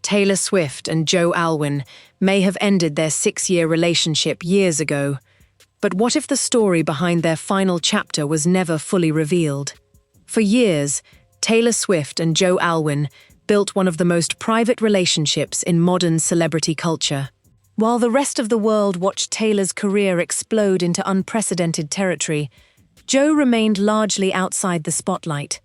Taylor Swift and Joe Alwyn may have ended their 6-year relationship years ago, but what if the story behind their final chapter was never fully revealed? For years, Taylor Swift and Joe Alwyn built one of the most private relationships in modern celebrity culture. While the rest of the world watched Taylor's career explode into unprecedented territory, Joe remained largely outside the spotlight.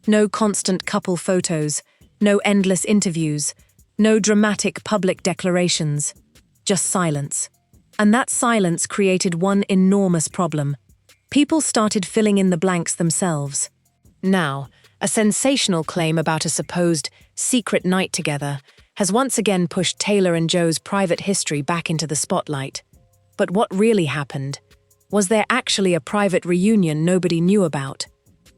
No constant couple photos, no endless interviews, no dramatic public declarations, just silence. And that silence created one enormous problem. People started filling in the blanks themselves. Now, a sensational claim about a supposed secret night together has once again pushed Taylor and Joe's private history back into the spotlight. But what really happened? Was there actually a private reunion nobody knew about?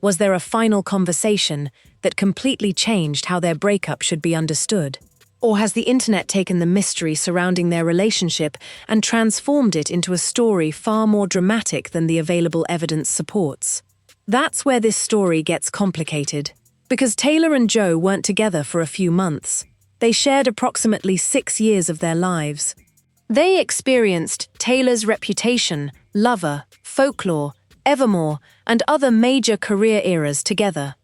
Was there a final conversation that completely changed how their breakup should be understood? Or has the internet taken the mystery surrounding their relationship and transformed it into a story far more dramatic than the available evidence supports? That's where this story gets complicated. Because Taylor and Joe weren't together for a few months. They shared approximately 6 years of their lives. They experienced Taylor's Reputation, Lover, Folklore, Evermore, and other major career eras together.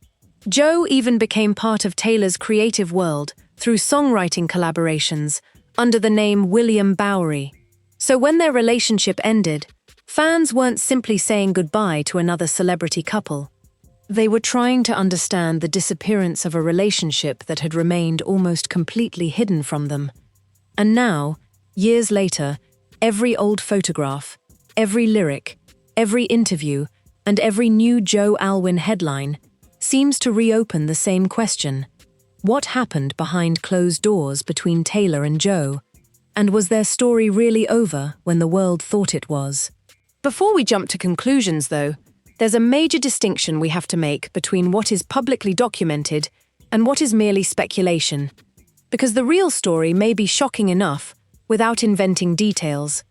Joe even became part of Taylor's creative world through songwriting collaborations under the name William Bowery. So when their relationship ended, fans weren't simply saying goodbye to another celebrity couple. They were trying to understand the disappearance of a relationship that had remained almost completely hidden from them. And now, years later, every old photograph, every lyric, every interview, and every new Joe Alwyn headline seems to reopen the same question. What happened behind closed doors between Taylor and Joe? And was their story really over when the world thought it was? Before we jump to conclusions, though, there's a major distinction we have to make between what is publicly documented and what is merely speculation. Because the real story may be shocking enough without inventing details.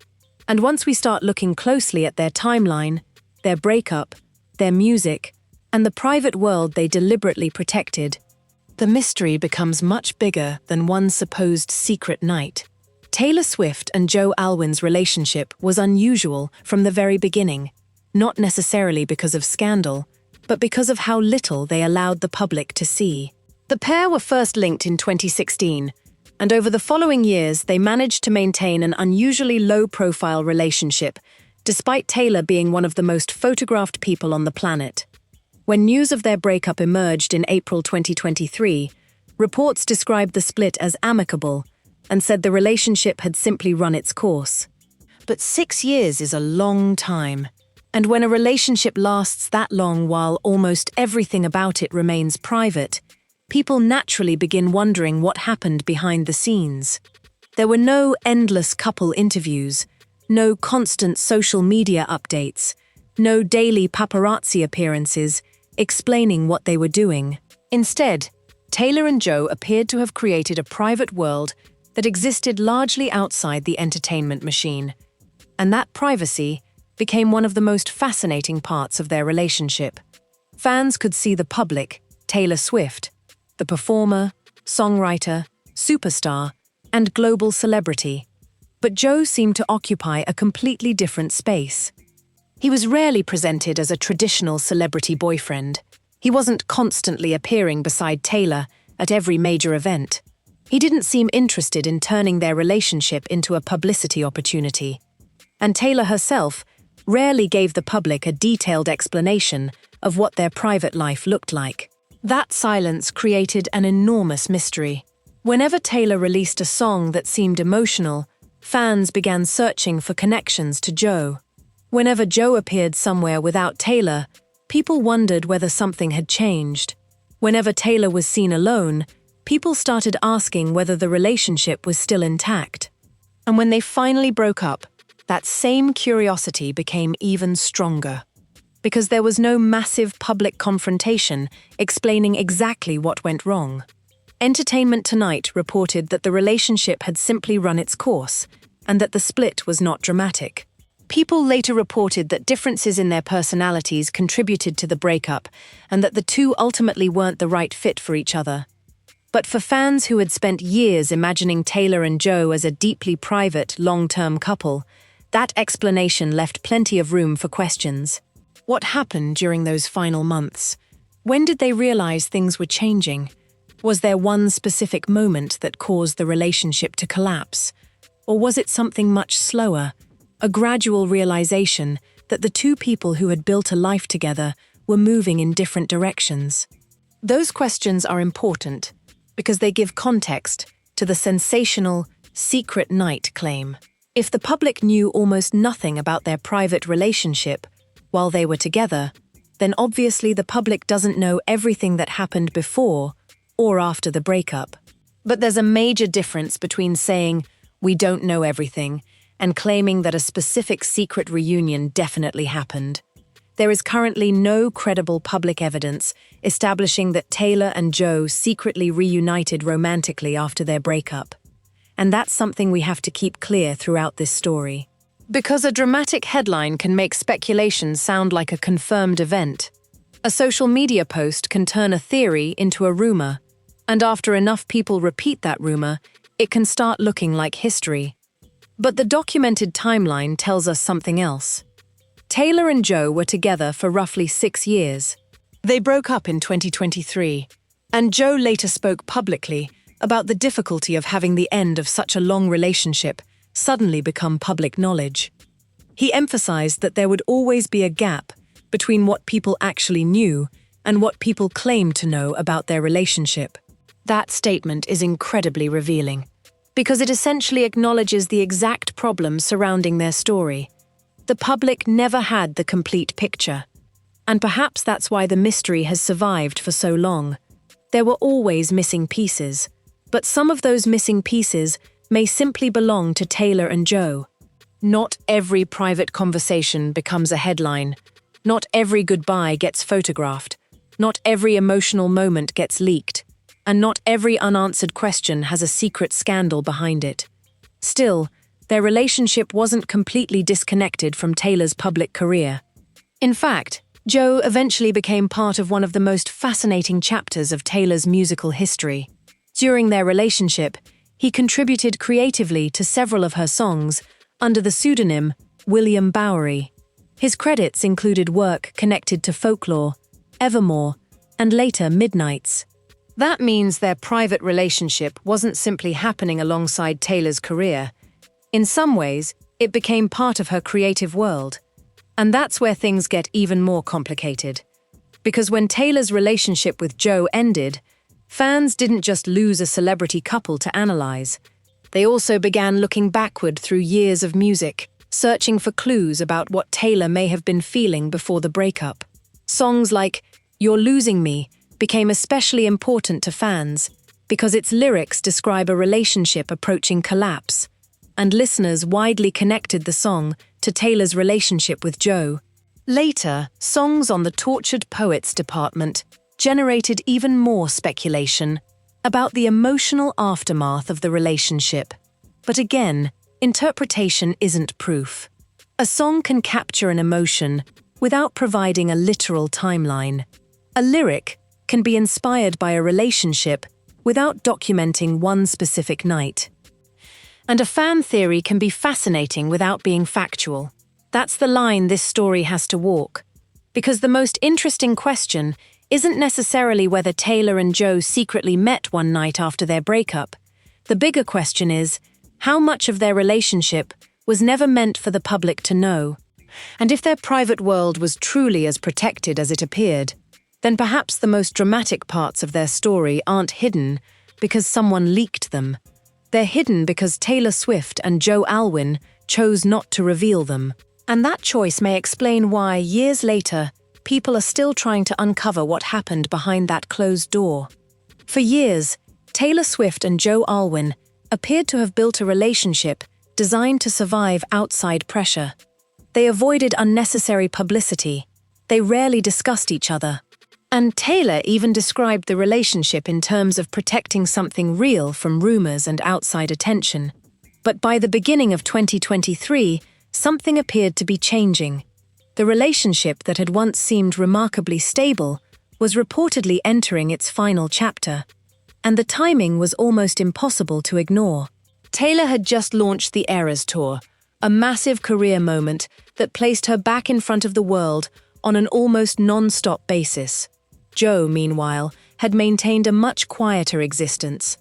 And once we start looking closely at their timeline, their breakup, their music, and the private world they deliberately protected, the mystery becomes much bigger than one supposed secret night. Taylor Swift and Joe Alwyn's relationship was unusual from the very beginning, not necessarily because of scandal, but because of how little they allowed the public to see. The pair were first linked in 2016, and over the following years they managed to maintain an unusually low-profile relationship, despite Taylor being one of the most photographed people on the planet. When news of their breakup emerged in April 2023, reports described the split as amicable and said the relationship had simply run its course. But 6 years is a long time, and when a relationship lasts that long while almost everything about it remains private, people naturally begin wondering what happened behind the scenes. There were no endless couple interviews, no constant social media updates, no daily paparazzi appearances explaining what they were doing. Instead, Taylor and Joe appeared to have created a private world that existed largely outside the entertainment machine, and that privacy became one of the most fascinating parts of their relationship. Fans could see the public, Taylor Swift, the performer, songwriter, superstar, and global celebrity. But Joe seemed to occupy a completely different space. He was rarely presented as a traditional celebrity boyfriend. He wasn't constantly appearing beside Taylor at every major event. He didn't seem interested in turning their relationship into a publicity opportunity. And Taylor herself rarely gave the public a detailed explanation of what their private life looked like. That silence created an enormous mystery. Whenever Taylor released a song that seemed emotional, fans began searching for connections to Joe. Whenever Joe appeared somewhere without Taylor, people wondered whether something had changed. Whenever Taylor was seen alone, people started asking whether the relationship was still intact. And when they finally broke up, that same curiosity became even stronger. Because there was no massive public confrontation explaining exactly what went wrong. Entertainment Tonight reported that the relationship had simply run its course, and that the split was not dramatic. People later reported that differences in their personalities contributed to the breakup, and that the two ultimately weren't the right fit for each other. But for fans who had spent years imagining Taylor and Joe as a deeply private, long-term couple, that explanation left plenty of room for questions. What happened during those final months? When did they realize things were changing? Was there one specific moment that caused the relationship to collapse? Or was it something much slower, a gradual realization that the two people who had built a life together were moving in different directions? Those questions are important because they give context to the sensational, secret night claim. If the public knew almost nothing about their private relationship while they were together, then obviously the public doesn't know everything that happened before or after the breakup. But there's a major difference between saying, "We don't know everything," and claiming that a specific secret reunion definitely happened. There is currently no credible public evidence establishing that Taylor and Joe secretly reunited romantically after their breakup. And that's something we have to keep clear throughout this story. Because a dramatic headline can make speculation sound like a confirmed event, a social media post can turn a theory into a rumor, and after enough people repeat that rumor, it can start looking like history. But the documented timeline tells us something else. Taylor and Joe were together for roughly 6 years. They broke up in 2023, and Joe later spoke publicly about the difficulty of having the end of such a long relationship suddenly become public knowledge. He emphasized that there would always be a gap between what people actually knew and what people claimed to know about their relationship. That statement is incredibly revealing, because it essentially acknowledges the exact problems surrounding their story. The public never had the complete picture, and perhaps that's why the mystery has survived for so long. There were always missing pieces, but some of those missing pieces may simply belong to Taylor and Joe. Not every private conversation becomes a headline. Not every goodbye gets photographed. Not every emotional moment gets leaked. And not every unanswered question has a secret scandal behind it. Still, their relationship wasn't completely disconnected from Taylor's public career. In fact, Joe eventually became part of one of the most fascinating chapters of Taylor's musical history. During their relationship, he contributed creatively to several of her songs under the pseudonym William Bowery. His credits included work connected to Folklore, Evermore, and later Midnights. That means their private relationship wasn't simply happening alongside Taylor's career. In some ways, it became part of her creative world. And that's where things get even more complicated. Because when Taylor's relationship with Joe ended, fans didn't just lose a celebrity couple to analyze. They also began looking backward through years of music, searching for clues about what Taylor may have been feeling before the breakup. Songs like "You're Losing Me" became especially important to fans because its lyrics describe a relationship approaching collapse, and listeners widely connected the song to Taylor's relationship with Joe. Later, songs on the Tortured Poets department generated even more speculation about the emotional aftermath of the relationship. But again, interpretation isn't proof. A song can capture an emotion without providing a literal timeline. A lyric can be inspired by a relationship without documenting one specific night. And a fan theory can be fascinating without being factual. That's the line this story has to walk. Because the most interesting question isn't necessarily whether Taylor and Joe secretly met one night after their breakup. The bigger question is, how much of their relationship was never meant for the public to know? And if their private world was truly as protected as it appeared, then perhaps the most dramatic parts of their story aren't hidden because someone leaked them. They're hidden because Taylor Swift and Joe Alwyn chose not to reveal them. And that choice may explain why, years later, people are still trying to uncover what happened behind that closed door. For years, Taylor Swift and Joe Alwyn appeared to have built a relationship designed to survive outside pressure. They avoided unnecessary publicity. They rarely discussed each other. And Taylor even described the relationship in terms of protecting something real from rumors and outside attention. But by the beginning of 2023, something appeared to be changing. The relationship that had once seemed remarkably stable was reportedly entering its final chapter. And the timing was almost impossible to ignore. Taylor had just launched the Eras Tour, a massive career moment that placed her back in front of the world on an almost non-stop basis. Joe, meanwhile, had maintained a much quieter existence.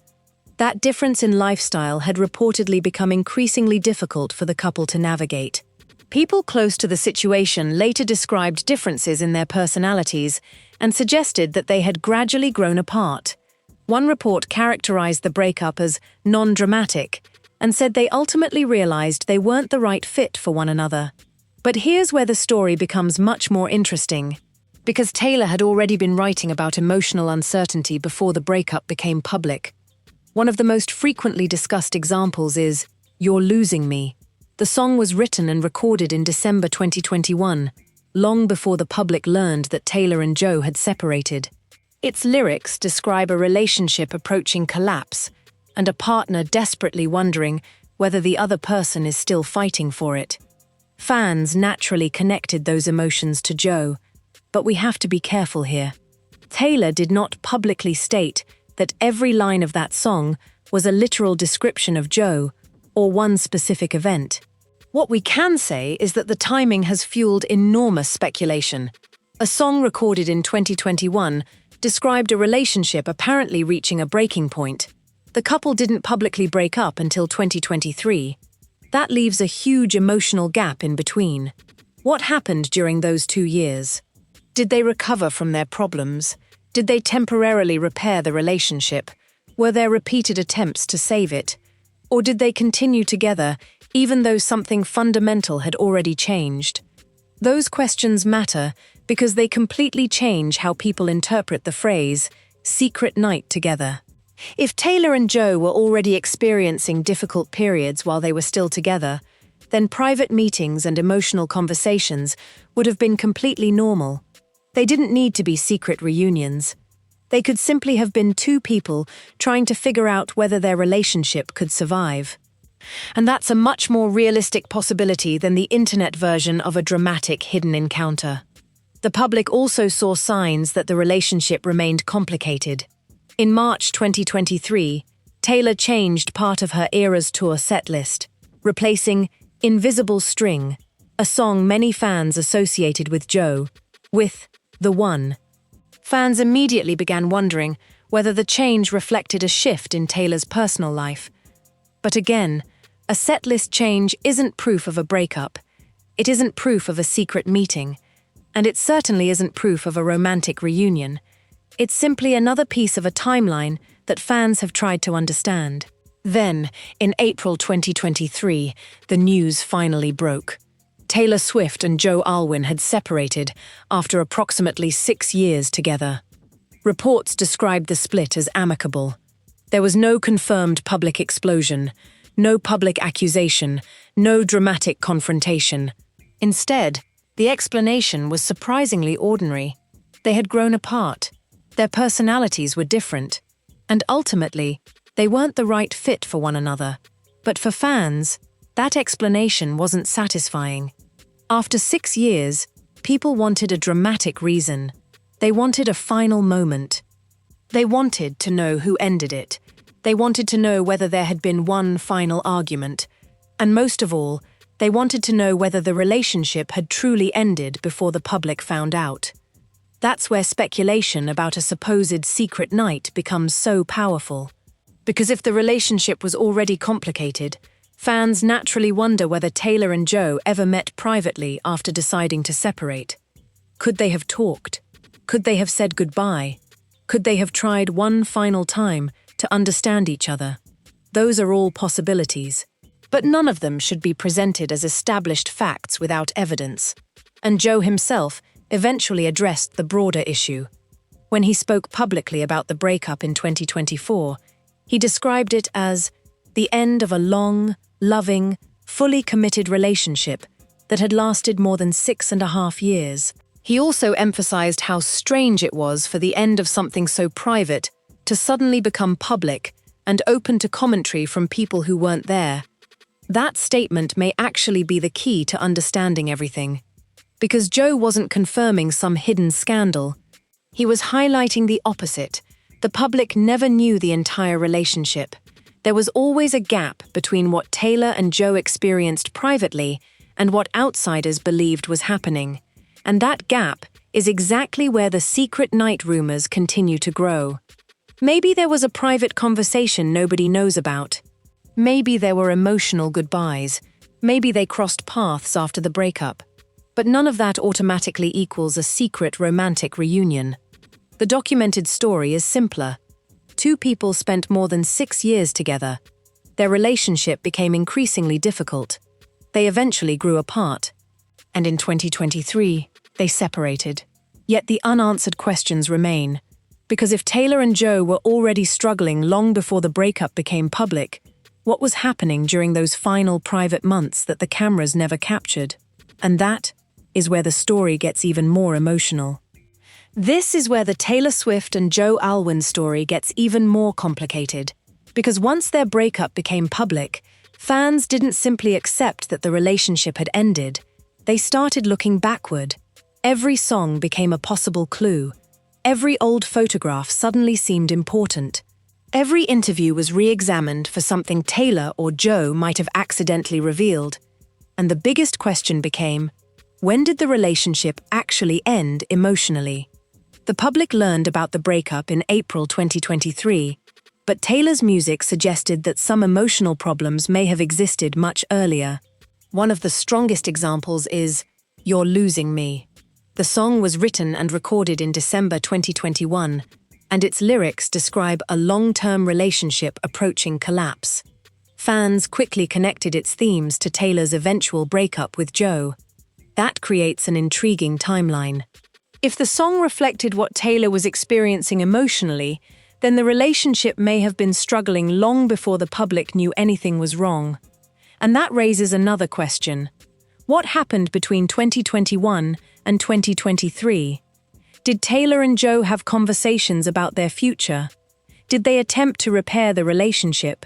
That difference in lifestyle had reportedly become increasingly difficult for the couple to navigate. People close to the situation later described differences in their personalities and suggested that they had gradually grown apart. One report characterized the breakup as non-dramatic and said they ultimately realized they weren't the right fit for one another. But here's where the story becomes much more interesting. Because Taylor had already been writing about emotional uncertainty before the breakup became public. One of the most frequently discussed examples is "You're Losing Me." The song was written and recorded in December 2021, long before the public learned that Taylor and Joe had separated. Its lyrics describe a relationship approaching collapse and a partner desperately wondering whether the other person is still fighting for it. Fans naturally connected those emotions to Joe, but we have to be careful here. Taylor did not publicly state that every line of that song was a literal description of Joe or one specific event. What we can say is that the timing has fueled enormous speculation. A song recorded in 2021 described a relationship apparently reaching a breaking point. The couple didn't publicly break up until 2023. That leaves a huge emotional gap in between. What happened during those 2 years? Did they recover from their problems? Did they temporarily repair the relationship? Were there repeated attempts to save it? Or did they continue together even though something fundamental had already changed? Those questions matter because they completely change how people interpret the phrase, secret night together. If Taylor and Joe were already experiencing difficult periods while they were still together, then private meetings and emotional conversations would have been completely normal. They didn't need to be secret reunions. They could simply have been two people trying to figure out whether their relationship could survive. And that's a much more realistic possibility than the internet version of a dramatic hidden encounter. The public also saw signs that the relationship remained complicated. In March 2023, Taylor changed part of her Eras Tour setlist, replacing "Invisible String," a song many fans associated with Joe, with "The One." Fans immediately began wondering whether the change reflected a shift in Taylor's personal life. But again, a setlist change isn't proof of a breakup. It isn't proof of a secret meeting. And it certainly isn't proof of a romantic reunion. It's simply another piece of a timeline that fans have tried to understand. Then, in April 2023, the news finally broke. Taylor Swift and Joe Alwyn had separated after approximately 6 years together. Reports described the split as amicable. There was no confirmed public explosion, no public accusation, no dramatic confrontation. Instead, the explanation was surprisingly ordinary. They had grown apart. Their personalities were different. And ultimately, they weren't the right fit for one another. But for fans, that explanation wasn't satisfying. After 6 years, people wanted a dramatic reason. They wanted a final moment. They wanted to know who ended it. They wanted to know whether there had been one final argument. And most of all, they wanted to know whether the relationship had truly ended before the public found out. That's where speculation about a supposed secret night becomes so powerful. Because if the relationship was already complicated, fans naturally wonder whether Taylor and Joe ever met privately after deciding to separate. Could they have talked? Could they have said goodbye? Could they have tried one final time to understand each other? Those are all possibilities. But none of them should be presented as established facts without evidence. And Joe himself eventually addressed the broader issue. When he spoke publicly about the breakup in 2024, he described it as the end of a long, loving, fully committed relationship that had lasted more than 6.5 years. He also emphasized how strange it was for the end of something so private to suddenly become public and open to commentary from people who weren't there. That statement may actually be the key to understanding everything. Because Joe wasn't confirming some hidden scandal. He was highlighting the opposite, The public never knew the entire relationship. There was always a gap between what Taylor and Joe experienced privately and what outsiders believed was happening. And that gap is exactly where the secret night rumors continue to grow. Maybe there was a private conversation nobody knows about. Maybe there were emotional goodbyes. Maybe they crossed paths after the breakup. But none of that automatically equals a secret romantic reunion. The documented story is simpler. Two people spent more than 6 years together. Their relationship became increasingly difficult. They eventually grew apart. And in 2023, they separated. Yet the unanswered questions remain. Because if Taylor and Joe were already struggling long before the breakup became public, what was happening during those final private months that the cameras never captured? And that is where the story gets even more emotional. This is where the Taylor Swift and Joe Alwyn story gets even more complicated. Because once their breakup became public, fans didn't simply accept that the relationship had ended. They started looking backward. Every song became a possible clue. Every old photograph suddenly seemed important. Every interview was re-examined for something Taylor or Joe might have accidentally revealed. And the biggest question became, when did the relationship actually end emotionally? The public learned about the breakup in April 2023, but Taylor's music suggested that some emotional problems may have existed much earlier. One of the strongest examples is "You're Losing Me." The song was written and recorded in December 2021, and its lyrics describe a long-term relationship approaching collapse. Fans quickly connected its themes to Taylor's eventual breakup with Joe. That creates an intriguing timeline. If the song reflected what Taylor was experiencing emotionally, then the relationship may have been struggling long before the public knew anything was wrong. And that raises another question. What happened between 2021 and 2023? Did Taylor and Joe have conversations about their future? Did they attempt to repair the relationship?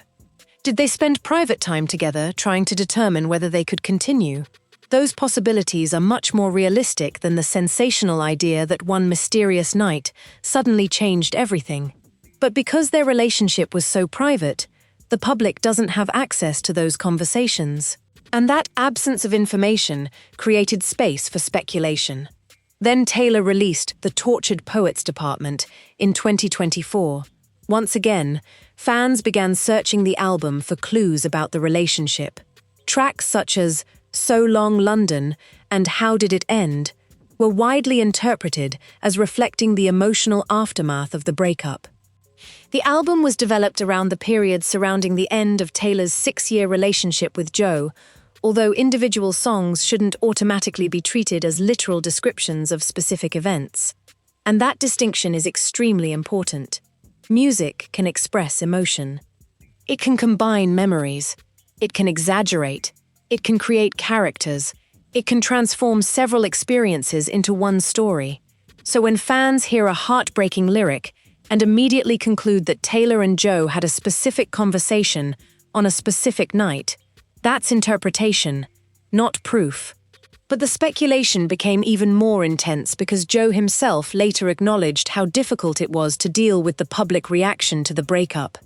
Did they spend private time together trying to determine whether they could continue? Those possibilities are much more realistic than the sensational idea that one mysterious night suddenly changed everything. But because their relationship was so private, the public doesn't have access to those conversations. And that absence of information created space for speculation. Then Taylor released The Tortured Poets Department in 2024. Once again, fans began searching the album for clues about the relationship. Tracks such as So Long London and How Did It End were widely interpreted as reflecting the emotional aftermath of the breakup. The album was developed around the period surrounding the end of Taylor's 6-year relationship with Joe, although individual songs shouldn't automatically be treated as literal descriptions of specific events. And that distinction is extremely important. Music can express emotion. It can combine memories. It can exaggerate. It can create characters. It can transform several experiences into one story. So when fans hear a heartbreaking lyric and immediately conclude that Taylor and Joe had a specific conversation on a specific night, that's interpretation, not proof. But the speculation became even more intense because Joe himself later acknowledged how difficult it was to deal with the public reaction to the breakup.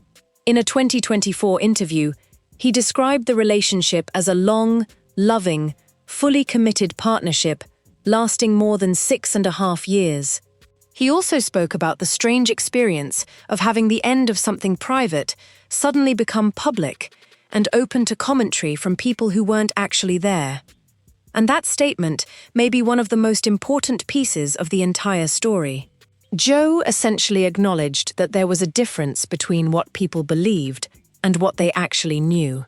In a 2024 interview, he described the relationship as a long, loving, fully committed partnership lasting more than 6.5 years. He also spoke about the strange experience of having the end of something private suddenly become public and open to commentary from people who weren't actually there. And that statement may be one of the most important pieces of the entire story. Joe essentially acknowledged that there was a difference between what people believed and what they actually knew.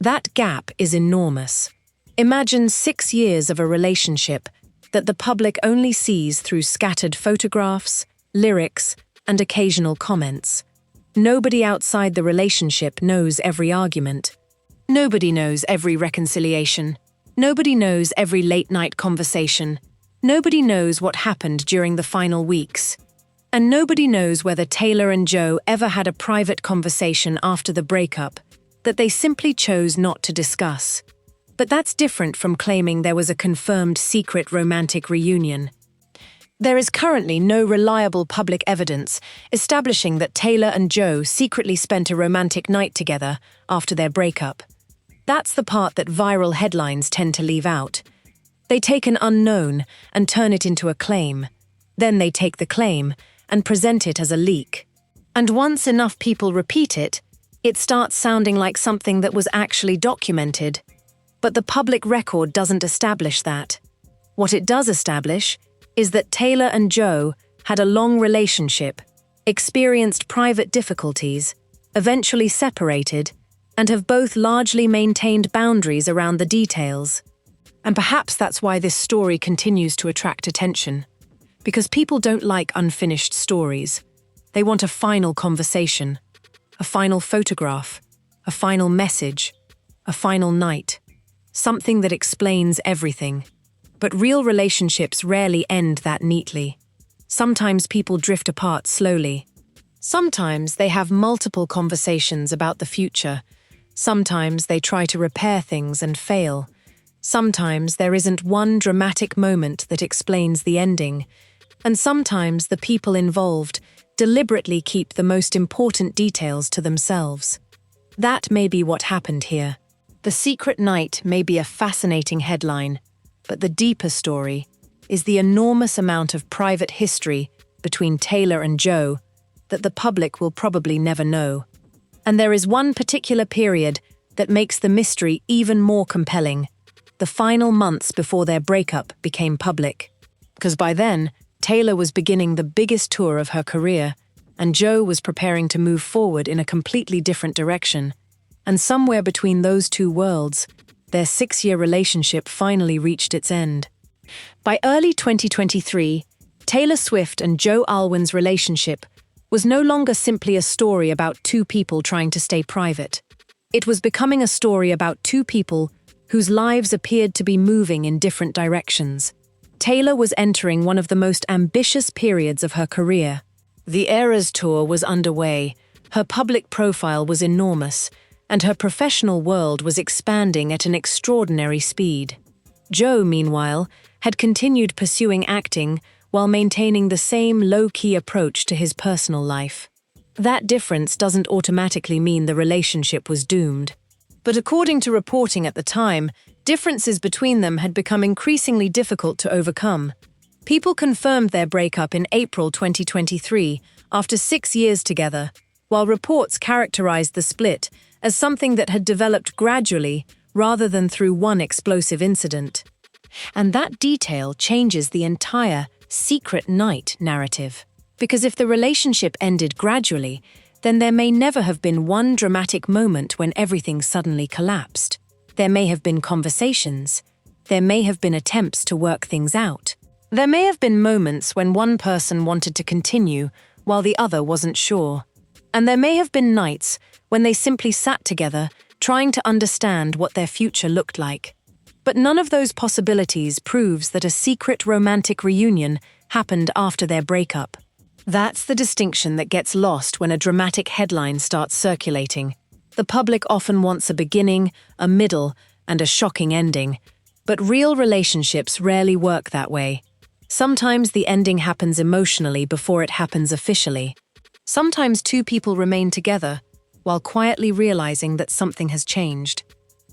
That gap is enormous. Imagine 6 years of a relationship that the public only sees through scattered photographs, lyrics, and occasional comments. Nobody outside the relationship knows every argument. Nobody knows every reconciliation. Nobody knows every late-night conversation. Nobody knows what happened during the final weeks. And nobody knows whether Taylor and Joe ever had a private conversation after the breakup that they simply chose not to discuss. But that's different from claiming there was a confirmed secret romantic reunion. There is currently no reliable public evidence establishing that Taylor and Joe secretly spent a romantic night together after their breakup. That's the part that viral headlines tend to leave out. They take an unknown and turn it into a claim. Then they take the claim and present it as a leak. And once enough people repeat it, it starts sounding like something that was actually documented. But the public record doesn't establish that. What it does establish is that Taylor and Joe had a long relationship, experienced private difficulties, eventually separated, and have both largely maintained boundaries around the details. And perhaps that's why this story continues to attract attention. Because people don't like unfinished stories. They want a final conversation, a final photograph, a final message, a final night. Something that explains everything. But real relationships rarely end that neatly. Sometimes people drift apart slowly. Sometimes they have multiple conversations about the future. Sometimes they try to repair things and fail. Sometimes there isn't one dramatic moment that explains the ending. And sometimes the people involved deliberately keep the most important details to themselves. That may be what happened here. The secret night may be a fascinating headline, but the deeper story is the enormous amount of private history between Taylor and Joe that the public will probably never know. And there is one particular period that makes the mystery even more compelling: the final months before their breakup became public. Because by then, Taylor was beginning the biggest tour of her career, and Joe was preparing to move forward in a completely different direction. And somewhere between those two worlds, their 6-year relationship finally reached its end. By early 2023, Taylor Swift and Joe Alwyn's relationship was no longer simply a story about two people trying to stay private. It was becoming a story about two people whose lives appeared to be moving in different directions. Taylor was entering one of the most ambitious periods of her career. The Eras Tour was underway, her public profile was enormous, and her professional world was expanding at an extraordinary speed. Joe, meanwhile, had continued pursuing acting while maintaining the same low-key approach to his personal life. That difference doesn't automatically mean the relationship was doomed. But according to reporting at the time, differences between them had become increasingly difficult to overcome. People confirmed their breakup in April 2023, after 6 years together, while reports characterized the split as something that had developed gradually rather than through one explosive incident. And that detail changes the entire secret night narrative. Because if the relationship ended gradually, then there may never have been one dramatic moment when everything suddenly collapsed. There may have been conversations. There may have been attempts to work things out. There may have been moments when one person wanted to continue while the other wasn't sure. And there may have been nights when they simply sat together, trying to understand what their future looked like. But none of those possibilities proves that a secret romantic reunion happened after their breakup. That's the distinction that gets lost when a dramatic headline starts circulating. The public often wants a beginning, a middle, and a shocking ending. But real relationships rarely work that way. Sometimes the ending happens emotionally before it happens officially. Sometimes two people remain together, while quietly realizing that something has changed.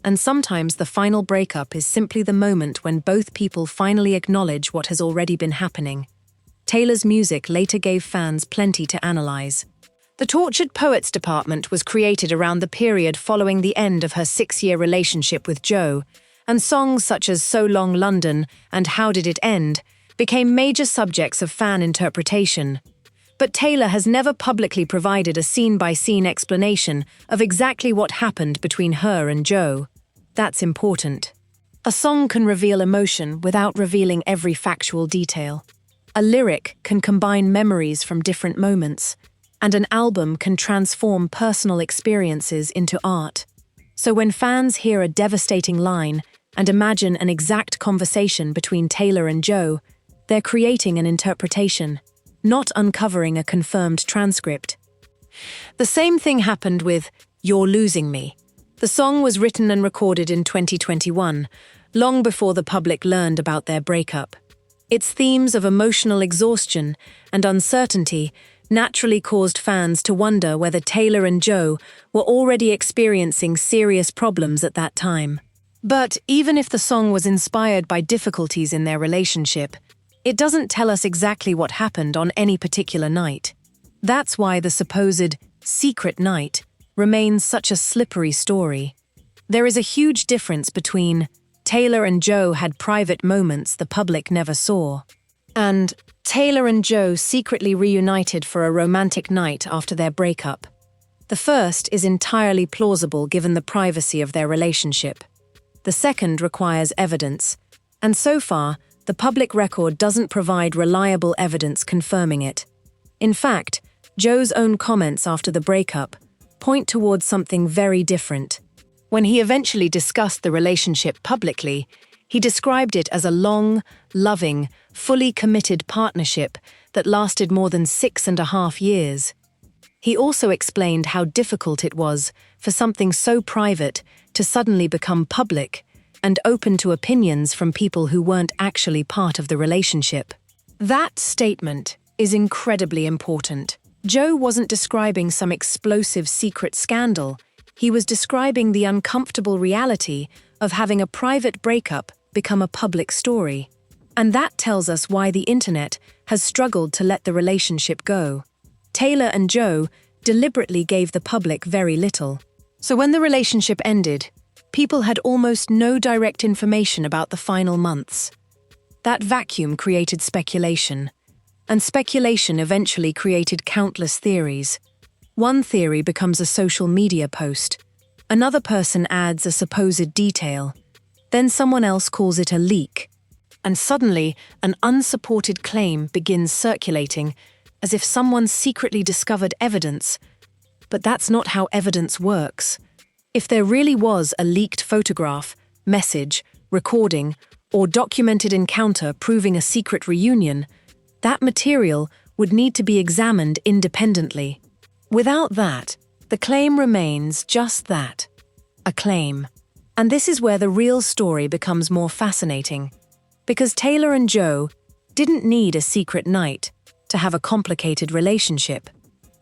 And sometimes the final breakup is simply the moment when both people finally acknowledge what has already been happening. Taylor's music later gave fans plenty to analyze. The Tortured Poets department was created around the period following the end of her 6-year relationship with Joe, and songs such as So Long London and How Did It End became major subjects of fan interpretation. But Taylor has never publicly provided a scene-by-scene explanation of exactly what happened between her and Joe. That's important. A song can reveal emotion without revealing every factual detail. A lyric can combine memories from different moments, and an album can transform personal experiences into art. So when fans hear a devastating line and imagine an exact conversation between Taylor and Joe, they're creating an interpretation, not uncovering a confirmed transcript. The same thing happened with You're Losing Me. The song was written and recorded in 2021, long before the public learned about their breakup. Its themes of emotional exhaustion and uncertainty naturally caused fans to wonder whether Taylor and Joe were already experiencing serious problems at that time. But even if the song was inspired by difficulties in their relationship, it doesn't tell us exactly what happened on any particular night. That's why the supposed secret night remains such a slippery story. There is a huge difference between Taylor and Joe had private moments the public never saw, and Taylor and Joe secretly reunited for a romantic night after their breakup. The first is entirely plausible given the privacy of their relationship. The second requires evidence, and so far, the public record doesn't provide reliable evidence confirming it. In fact, Joe's own comments after the breakup point towards something very different. When he eventually discussed the relationship publicly, he described it as a long, loving, fully committed partnership that lasted more than 6.5 years. He also explained how difficult it was for something so private to suddenly become public and open to opinions from people who weren't actually part of the relationship. That statement is incredibly important. Joe wasn't describing some explosive secret scandal. He was describing the uncomfortable reality of having a private breakup become a public story. And that tells us why the internet has struggled to let the relationship go. Taylor and Joe deliberately gave the public very little. So when the relationship ended, people had almost no direct information about the final months. That vacuum created speculation, and speculation eventually created countless theories. One theory becomes a social media post. Another person adds a supposed detail. Then someone else calls it a leak. And suddenly, an unsupported claim begins circulating, as if someone secretly discovered evidence. But that's not how evidence works. If there really was a leaked photograph, message, recording, or documented encounter proving a secret reunion, that material would need to be examined independently. Without that, the claim remains just that, a claim. And this is where the real story becomes more fascinating, because Taylor and Joe didn't need a secret night to have a complicated relationship.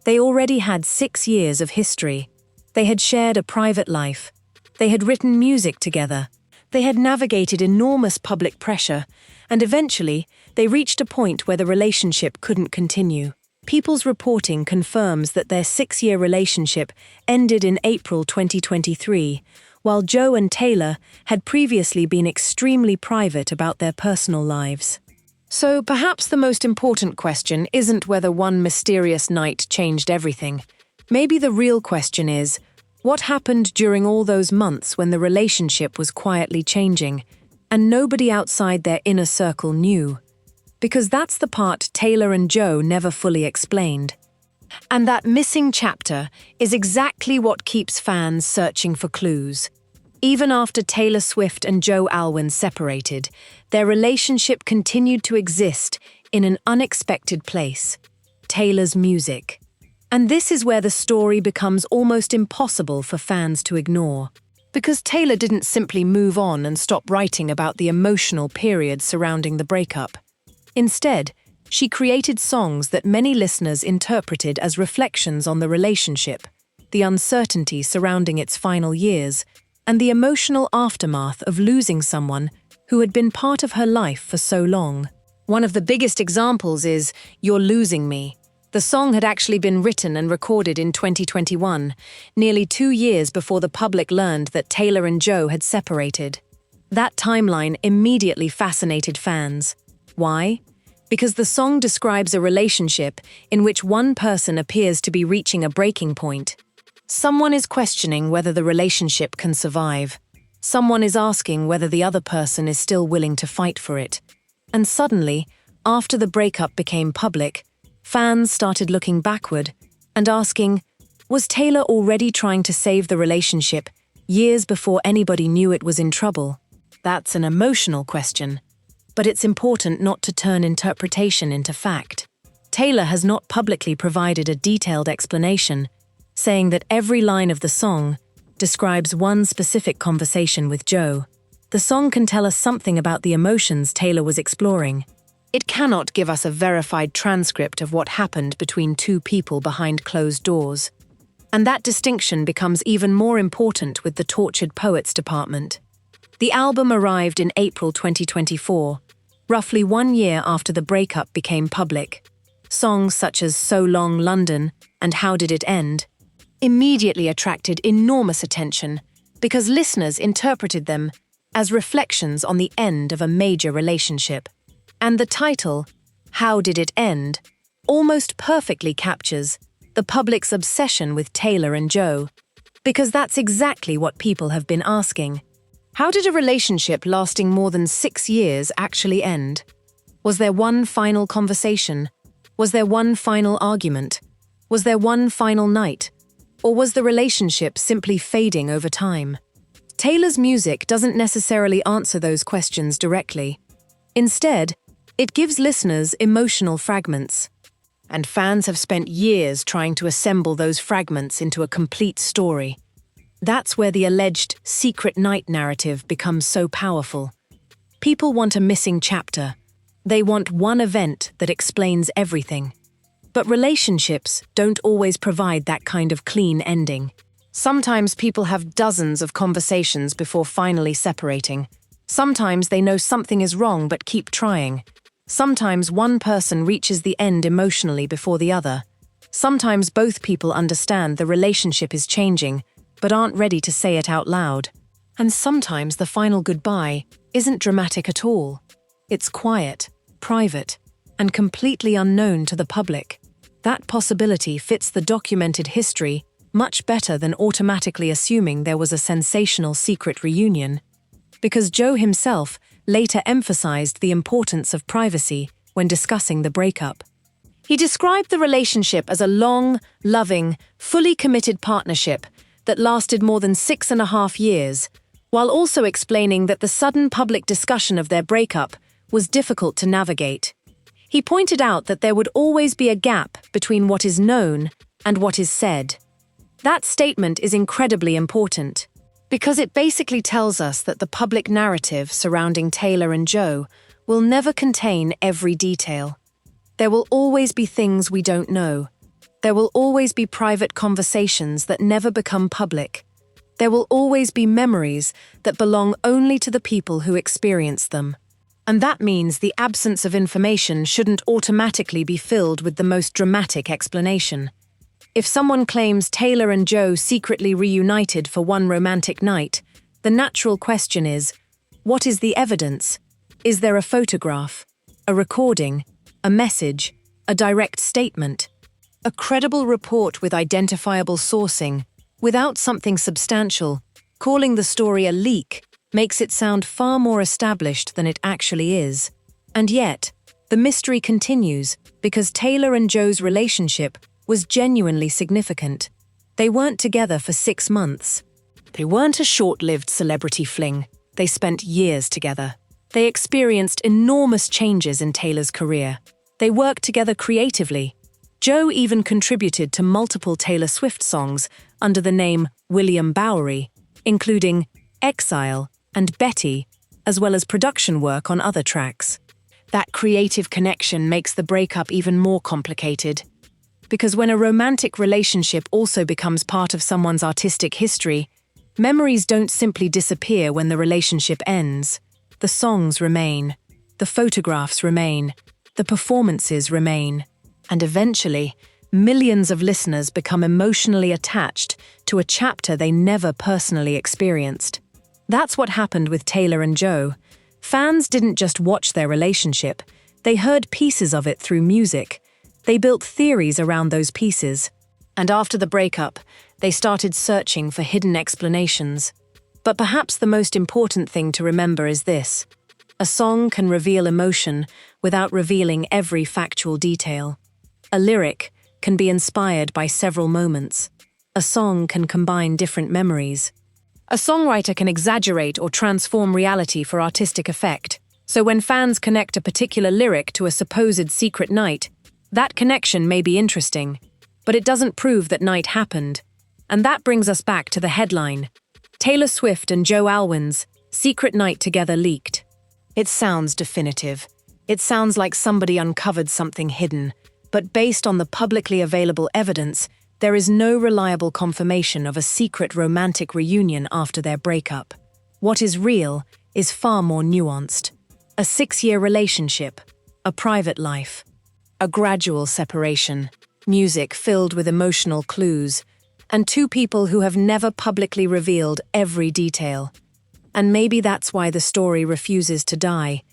They already had 6 years of history. They had shared a private life. They had written music together. They had navigated enormous public pressure, and eventually, they reached a point where the relationship couldn't continue. People's reporting confirms that their 6-year relationship ended in April 2023, while Joe and Taylor had previously been extremely private about their personal lives. So perhaps the most important question isn't whether one mysterious night changed everything. Maybe the real question is, what happened during all those months when the relationship was quietly changing, and nobody outside their inner circle knew? Because that's the part Taylor and Joe never fully explained. And that missing chapter is exactly what keeps fans searching for clues. Even after Taylor Swift and Joe Alwyn separated, their relationship continued to exist in an unexpected place: Taylor's music. And this is where the story becomes almost impossible for fans to ignore. Because Taylor didn't simply move on and stop writing about the emotional period surrounding the breakup. Instead, she created songs that many listeners interpreted as reflections on the relationship, the uncertainty surrounding its final years, and the emotional aftermath of losing someone who had been part of her life for so long. One of the biggest examples is "You're Losing Me." The song had actually been written and recorded in 2021, nearly 2 years before the public learned that Taylor and Joe had separated. That timeline immediately fascinated fans. Why? Because the song describes a relationship in which one person appears to be reaching a breaking point. Someone is questioning whether the relationship can survive. Someone is asking whether the other person is still willing to fight for it. And suddenly, after the breakup became public, fans started looking backward and asking, was Taylor already trying to save the relationship years before anybody knew it was in trouble? That's an emotional question, but it's important not to turn interpretation into fact. Taylor has not publicly provided a detailed explanation, saying that every line of the song describes one specific conversation with Joe. The song can tell us something about the emotions Taylor was exploring, It cannot give us a verified transcript of what happened between two people behind closed doors. And that distinction becomes even more important with the Tortured Poets department. The album arrived in April 2024, roughly 1 year after the breakup became public. Songs such as So Long London and How Did It End immediately attracted enormous attention because listeners interpreted them as reflections on the end of a major relationship. And the title, How Did It End, almost perfectly captures the public's obsession with Taylor and Joe, because that's exactly what people have been asking. How did a relationship lasting more than 6 years actually end? Was there one final conversation? Was there one final argument? Was there one final night? Or was the relationship simply fading over time? Taylor's music doesn't necessarily answer those questions directly. Instead, it gives listeners emotional fragments. And fans have spent years trying to assemble those fragments into a complete story. That's where the alleged secret night narrative becomes so powerful. People want a missing chapter. They want one event that explains everything. But relationships don't always provide that kind of clean ending. Sometimes people have dozens of conversations before finally separating. Sometimes they know something is wrong but keep trying. Sometimes one person reaches the end emotionally before the other. Sometimes both people understand the relationship is changing, but aren't ready to say it out loud. And sometimes the final goodbye isn't dramatic at all. It's quiet, private, and completely unknown to the public. That possibility fits the documented history much better than automatically assuming there was a sensational secret reunion, because Joe himself later emphasized the importance of privacy when discussing the breakup. He described the relationship as a long, loving, fully committed partnership that lasted more than 6.5 years, while also explaining that the sudden public discussion of their breakup was difficult to navigate. He pointed out that there would always be a gap between what is known and what is said. That statement is incredibly important, because it basically tells us that the public narrative surrounding Taylor and Joe will never contain every detail. There will always be things we don't know. There will always be private conversations that never become public. There will always be memories that belong only to the people who experience them. And that means the absence of information shouldn't automatically be filled with the most dramatic explanation. If someone claims Taylor and Joe secretly reunited for one romantic night, the natural question is, what is the evidence? Is there a photograph, a recording, a message, a direct statement? A credible report with identifiable sourcing, without something substantial, calling the story a leak, makes it sound far more established than it actually is. And yet, the mystery continues because Taylor and Joe's relationship was genuinely significant. They weren't together for 6 months. They weren't a short-lived celebrity fling. They spent years together. They experienced enormous changes in Taylor's career. They worked together creatively. Joe even contributed to multiple Taylor Swift songs under the name William Bowery, including Exile and Betty, as well as production work on other tracks. That creative connection makes the breakup even more complicated. Because when a romantic relationship also becomes part of someone's artistic history, memories don't simply disappear when the relationship ends. The songs remain, the photographs remain, the performances remain, and eventually, millions of listeners become emotionally attached to a chapter they never personally experienced. That's what happened with Taylor and Joe. Fans didn't just watch their relationship, they heard pieces of it through music. They built theories around those pieces. And after the breakup, they started searching for hidden explanations. But perhaps the most important thing to remember is this: a song can reveal emotion without revealing every factual detail. A lyric can be inspired by several moments. A song can combine different memories. A songwriter can exaggerate or transform reality for artistic effect. So when fans connect a particular lyric to a supposed secret night, that connection may be interesting, but it doesn't prove that night happened. And that brings us back to the headline: Taylor Swift and Joe Alwyn's secret night together leaked. It sounds definitive. It sounds like somebody uncovered something hidden, but based on the publicly available evidence, there is no reliable confirmation of a secret romantic reunion after their breakup. What is real is far more nuanced. A 6-year relationship, a private life, a gradual separation, music filled with emotional clues, and two people who have never publicly revealed every detail. And maybe that's why the story refuses to die,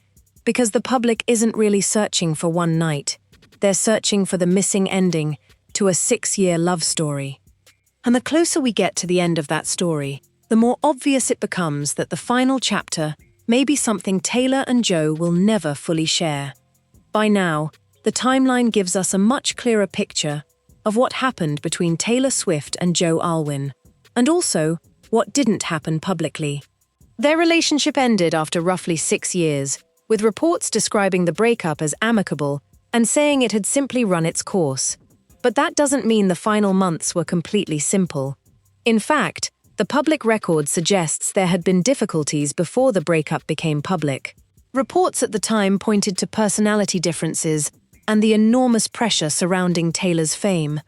because the public isn't really searching for one night. They're searching for the missing ending to a 6-year love story. And the closer we get to the end of that story, the more obvious it becomes that the final chapter may be something Taylor and Joe will never fully share. By now, the timeline gives us a much clearer picture of what happened between Taylor Swift and Joe Alwyn, and also what didn't happen publicly. Their relationship ended after roughly 6 years, with reports describing the breakup as amicable and saying it had simply run its course. But that doesn't mean the final months were completely simple. In fact, the public record suggests there had been difficulties before the breakup became public. Reports at the time pointed to personality differences and the enormous pressure surrounding Taylor's fame.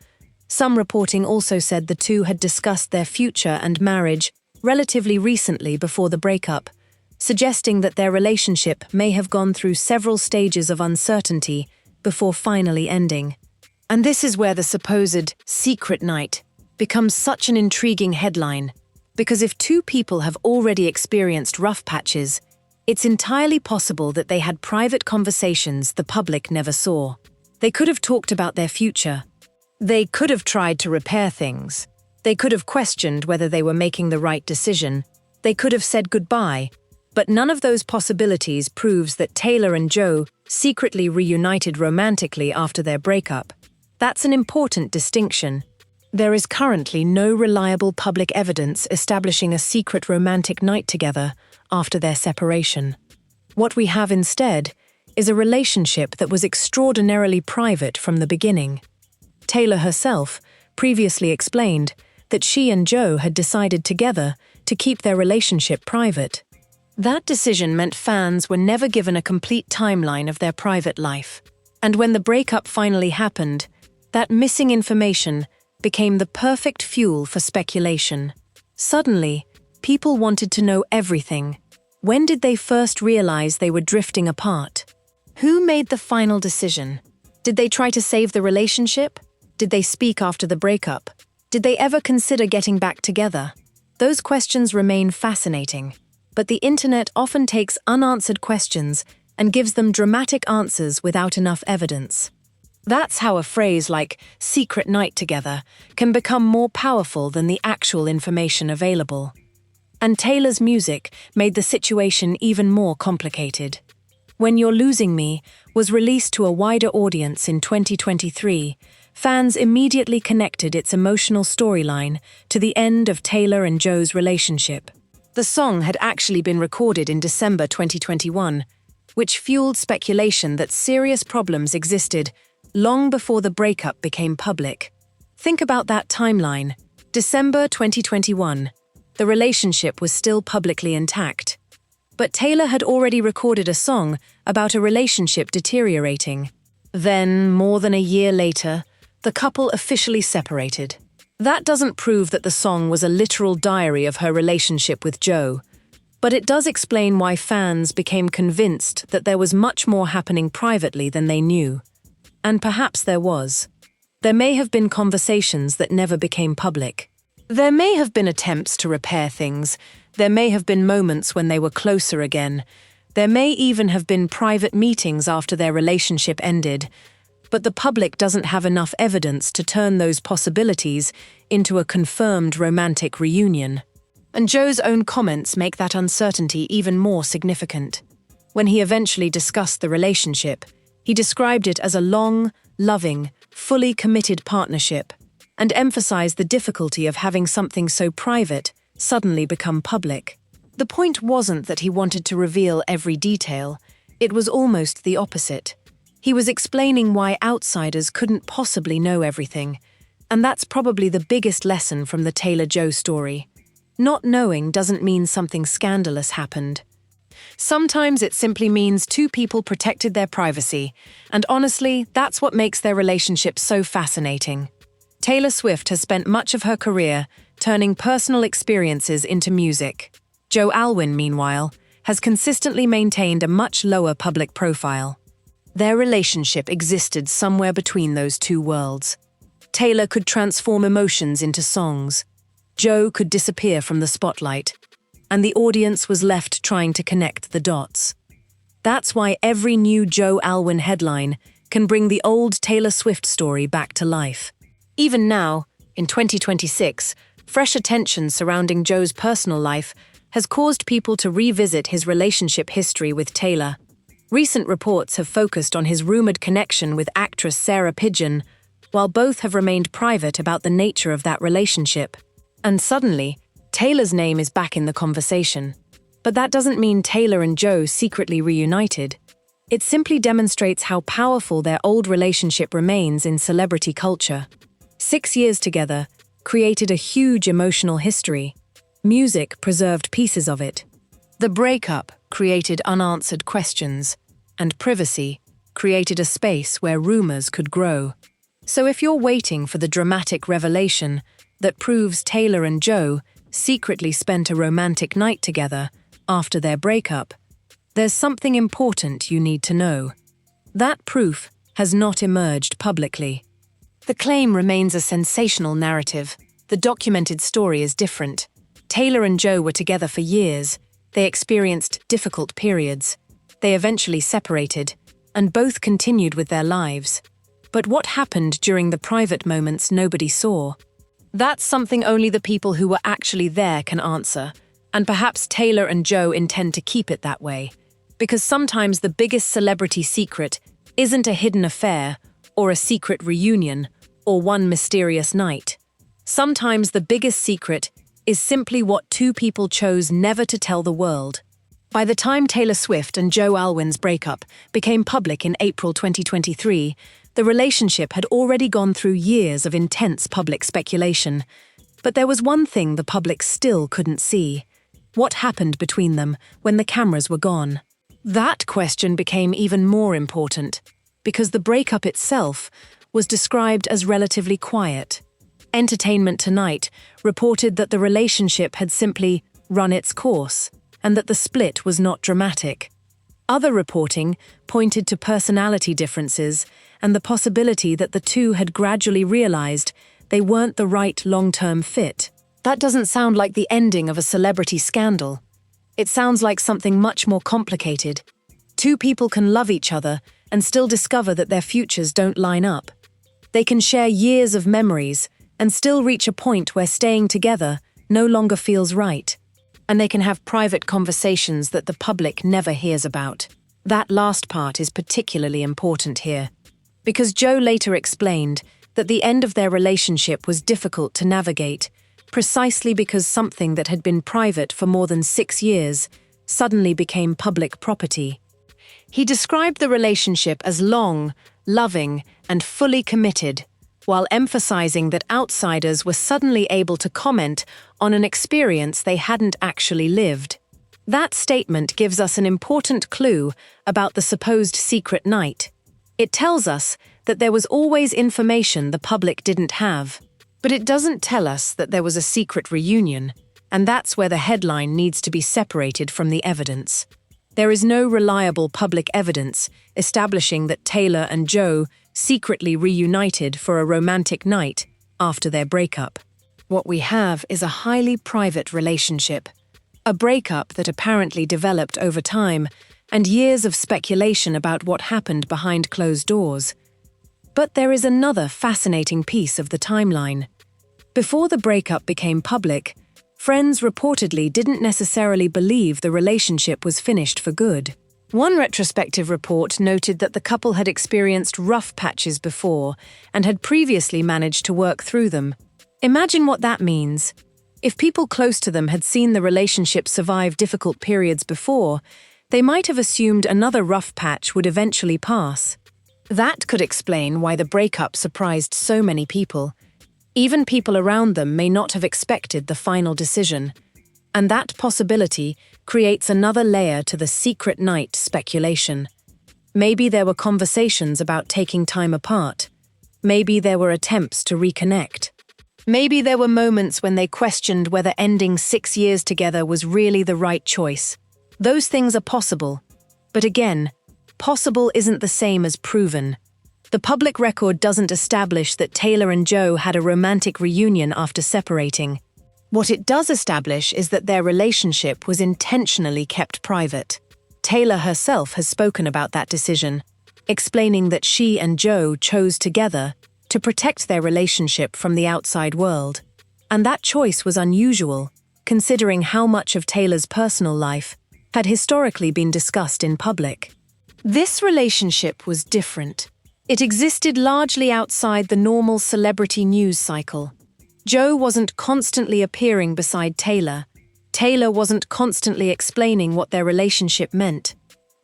Some reporting also said the two had discussed their future and marriage relatively recently before the breakup, suggesting that their relationship may have gone through several stages of uncertainty before finally ending. And this is where the supposed secret night becomes such an intriguing headline, because if two people have already experienced rough patches, it's entirely possible that they had private conversations the public never saw. They could have talked about their future. They could have tried to repair things. They could have questioned whether they were making the right decision. They could have said goodbye. But none of those possibilities proves that Taylor and Joe secretly reunited romantically after their breakup. That's an important distinction. There is currently no reliable public evidence establishing a secret romantic night together after their separation. What we have instead is a relationship that was extraordinarily private from the beginning. Taylor herself previously explained that she and Joe had decided together to keep their relationship private. That decision meant fans were never given a complete timeline of their private life. And when the breakup finally happened, that missing information became the perfect fuel for speculation. Suddenly, people wanted to know everything. When did they first realize they were drifting apart? Who made the final decision? Did they try to save the relationship? Did they speak after the breakup? Did they ever consider getting back together? Those questions remain fascinating, but the internet often takes unanswered questions and gives them dramatic answers without enough evidence. That's how a phrase like "secret night together" can become more powerful than the actual information available. And Taylor's music made the situation even more complicated. When You're Losing Me was released to a wider audience in 2023, fans immediately connected its emotional storyline to the end of Taylor and Joe's relationship. The song had actually been recorded in December 2021, which fueled speculation that serious problems existed long before the breakup became public. Think about that timeline. December 2021. The relationship was still publicly intact. But Taylor had already recorded a song about a relationship deteriorating. Then, more than a year later, the couple officially separated. That doesn't prove that the song was a literal diary of her relationship with Joe, but it does explain why fans became convinced that there was much more happening privately than they knew. And perhaps there was. There may have been conversations that never became public. There may have been attempts to repair things. There may have been moments when they were closer again. There may even have been private meetings after their relationship ended. But the public doesn't have enough evidence to turn those possibilities into a confirmed romantic reunion. And Joe's own comments make that uncertainty even more significant. When he eventually discussed the relationship, he described it as a long, loving, fully committed partnership, and emphasized the difficulty of having something so private suddenly become public. The point wasn't that he wanted to reveal every detail. It was almost the opposite. He was explaining why outsiders couldn't possibly know everything, and that's probably the biggest lesson from the Taylor-Joe story. Not knowing doesn't mean something scandalous happened. Sometimes it simply means two people protected their privacy, and honestly, that's what makes their relationship so fascinating. Taylor Swift has spent much of her career turning personal experiences into music. Joe Alwyn, meanwhile, has consistently maintained a much lower public profile. Their relationship existed somewhere between those two worlds. Taylor could transform emotions into songs. Joe could disappear from the spotlight, and the audience was left trying to connect the dots. That's why every new Joe Alwyn headline can bring the old Taylor Swift story back to life. Even now, in 2026, fresh attention surrounding Joe's personal life has caused people to revisit his relationship history with Taylor. Recent reports have focused on his rumored connection with actress Sarah Pidgeon, while both have remained private about the nature of that relationship. And suddenly, Taylor's name is back in the conversation. But that doesn't mean Taylor and Joe secretly reunited. It simply demonstrates how powerful their old relationship remains in celebrity culture. 6 years together created a huge emotional history. Music preserved pieces of it. The breakup created unanswered questions, and privacy created a space where rumors could grow. So if you're waiting for the dramatic revelation that proves Taylor and Joe secretly spent a romantic night together after their breakup, there's something important you need to know. That proof has not emerged publicly. The claim remains a sensational narrative. The documented story is different. Taylor and Joe were together for years. They experienced difficult periods. They eventually separated, and both continued with their lives. But what happened during the private moments nobody saw? That's something only the people who were actually there can answer, and perhaps Taylor and Joe intend to keep it that way. Because sometimes the biggest celebrity secret isn't a hidden affair, or a secret reunion, or one mysterious night. Sometimes the biggest secret is simply what two people chose never to tell the world. By the time Taylor Swift and Joe Alwyn's breakup became public in April 2023, the relationship had already gone through years of intense public speculation. But there was one thing the public still couldn't see. What happened between them when the cameras were gone? That question became even more important, because the breakup itself was described as relatively quiet. Entertainment Tonight reported that the relationship had simply run its course, and that the split was not dramatic. Other reporting pointed to personality differences and the possibility that the two had gradually realized they weren't the right long-term fit. That doesn't sound like the ending of a celebrity scandal. It sounds like something much more complicated. Two people can love each other and still discover that their futures don't line up. They can share years of memories and still reach a point where staying together no longer feels right. And they can have private conversations that the public never hears about. That last part is particularly important here, because Joe later explained that the end of their relationship was difficult to navigate, precisely because something that had been private for more than 6 years suddenly became public property. He described the relationship as long, loving, and fully committed, while emphasizing that outsiders were suddenly able to comment on an experience they hadn't actually lived. That statement gives us an important clue about the supposed secret night. It tells us that there was always information the public didn't have. But it doesn't tell us that there was a secret reunion, and that's where the headline needs to be separated from the evidence. There is no reliable public evidence establishing that Taylor and Joe secretly reunited for a romantic night after their breakup. What we have is a highly private relationship, a breakup that apparently developed over time, and years of speculation about what happened behind closed doors. But there is another fascinating piece of the timeline. Before the breakup became public, friends reportedly didn't necessarily believe the relationship was finished for good. One retrospective report noted that the couple had experienced rough patches before and had previously managed to work through them. Imagine what that means. If people close to them had seen the relationship survive difficult periods before, they might have assumed another rough patch would eventually pass. That could explain why the breakup surprised so many people. Even people around them may not have expected the final decision. And that possibility creates another layer to the secret night speculation. Maybe there were conversations about taking time apart. Maybe there were attempts to reconnect. Maybe there were moments when they questioned whether ending 6 years together was really the right choice. Those things are possible. But again, possible isn't the same as proven. The public record doesn't establish that Taylor and Joe had a romantic reunion after separating. What it does establish is that their relationship was intentionally kept private. Taylor herself has spoken about that decision, explaining that she and Joe chose together to protect their relationship from the outside world. And that choice was unusual, considering how much of Taylor's personal life had historically been discussed in public. This relationship was different. It existed largely outside the normal celebrity news cycle. Joe wasn't constantly appearing beside Taylor. Taylor wasn't constantly explaining what their relationship meant.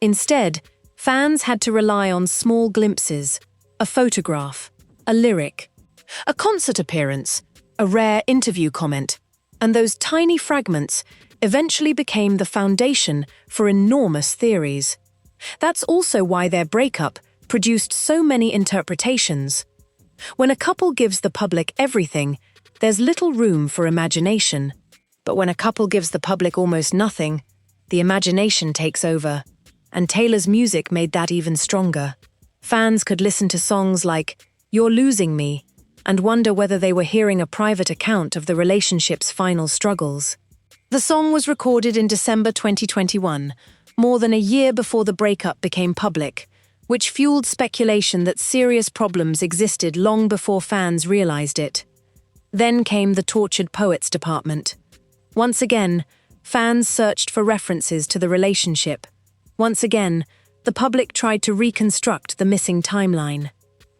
Instead, fans had to rely on small glimpses, a photograph, a lyric, a concert appearance, a rare interview comment, and those tiny fragments eventually became the foundation for enormous theories. That's also why their breakup produced so many interpretations. When a couple gives the public everything, there's little room for imagination. But when a couple gives the public almost nothing, the imagination takes over. And Taylor's music made that even stronger. Fans could listen to songs like "You're Losing Me" and wonder whether they were hearing a private account of the relationship's final struggles. The song was recorded in December 2021, more than a year before the breakup became public, which fueled speculation that serious problems existed long before fans realized it. Then came the Tortured Poets department. Once again, fans searched for references to the relationship. Once again, the public tried to reconstruct the missing timeline.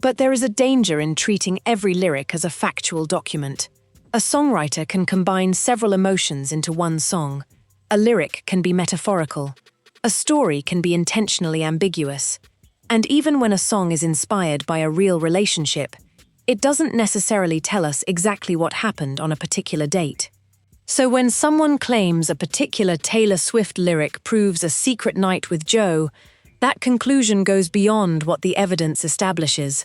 But there is a danger in treating every lyric as a factual document. A songwriter can combine several emotions into one song. A lyric can be metaphorical. A story can be intentionally ambiguous. And even when a song is inspired by a real relationship, it doesn't necessarily tell us exactly what happened on a particular date. So when someone claims a particular Taylor Swift lyric proves a secret night with Joe, that conclusion goes beyond what the evidence establishes.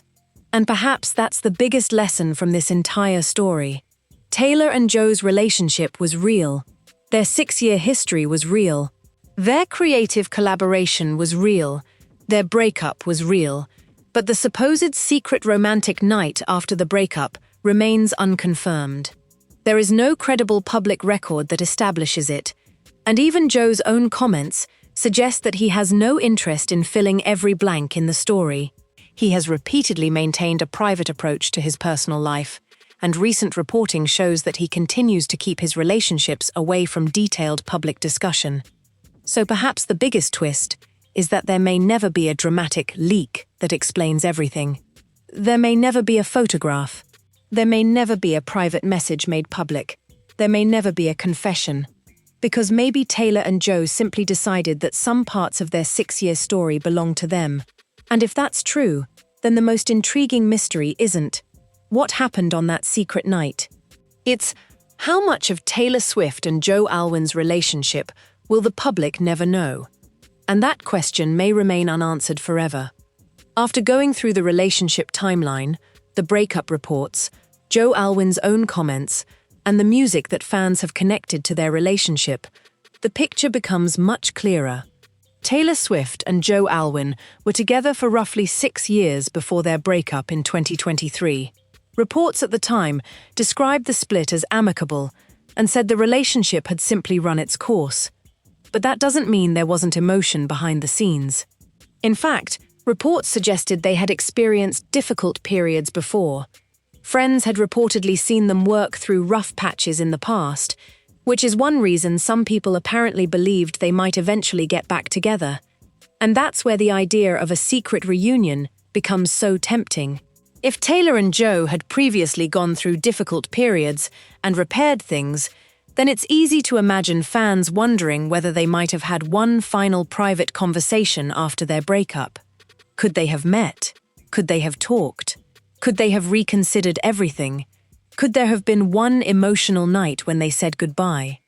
And perhaps that's the biggest lesson from this entire story. Taylor and Joe's relationship was real. Their 6-year history was real. Their creative collaboration was real. Their breakup was real. But the supposed secret romantic night after the breakup remains unconfirmed. There is no credible public record that establishes it, and even Joe's own comments suggest that he has no interest in filling every blank in the story. He has repeatedly maintained a private approach to his personal life, and recent reporting shows that he continues to keep his relationships away from detailed public discussion. So perhaps the biggest twist is that there may never be a dramatic leak that explains everything. There may never be a photograph. There may never be a private message made public. There may never be a confession. Because maybe Taylor and Joe simply decided that some parts of their 6-year story belong to them. And if that's true, then the most intriguing mystery isn't what happened on that secret night. It's how much of Taylor Swift and Joe Alwyn's relationship will the public never know? And that question may remain unanswered forever. After going through the relationship timeline, the breakup reports, Joe Alwyn's own comments, and the music that fans have connected to their relationship, the picture becomes much clearer. Taylor Swift and Joe Alwyn were together for roughly 6 years before their breakup in 2023. Reports at the time described the split as amicable and said the relationship had simply run its course. But that doesn't mean there wasn't emotion behind the scenes. In fact, reports suggested they had experienced difficult periods before. Friends had reportedly seen them work through rough patches in the past, which is one reason some people apparently believed they might eventually get back together. And that's where the idea of a secret reunion becomes so tempting. If Taylor and Joe had previously gone through difficult periods and repaired things, then it's easy to imagine fans wondering whether they might have had one final private conversation after their breakup. Could they have met? Could they have talked? Could they have reconsidered everything? Could there have been one emotional night when they said goodbye?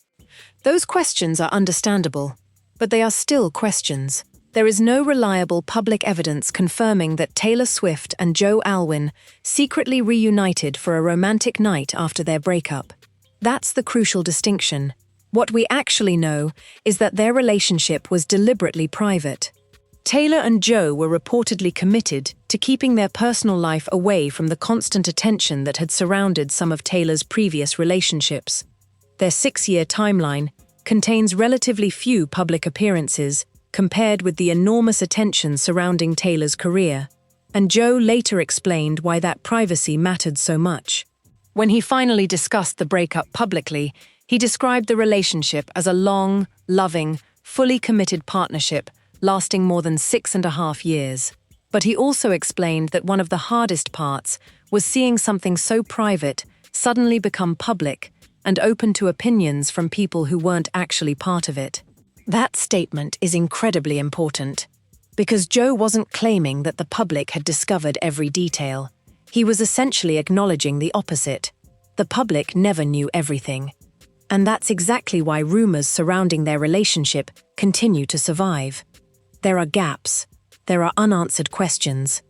Those questions are understandable, but they are still questions. There is no reliable public evidence confirming that Taylor Swift and Joe Alwyn secretly reunited for a romantic night after their breakup. That's the crucial distinction. What we actually know is that their relationship was deliberately private. Taylor and Joe were reportedly committed to keeping their personal life away from the constant attention that had surrounded some of Taylor's previous relationships. Their 6-year timeline contains relatively few public appearances compared with the enormous attention surrounding Taylor's career, and Joe later explained why that privacy mattered so much. When he finally discussed the breakup publicly, he described the relationship as a long, loving, fully committed partnership lasting more than 6.5 years. But he also explained that one of the hardest parts was seeing something so private suddenly become public and open to opinions from people who weren't actually part of it. That statement is incredibly important, because Joe wasn't claiming that the public had discovered every detail. He was essentially acknowledging the opposite. The public never knew everything. And that's exactly why rumors surrounding their relationship continue to survive. There are gaps. There are unanswered questions.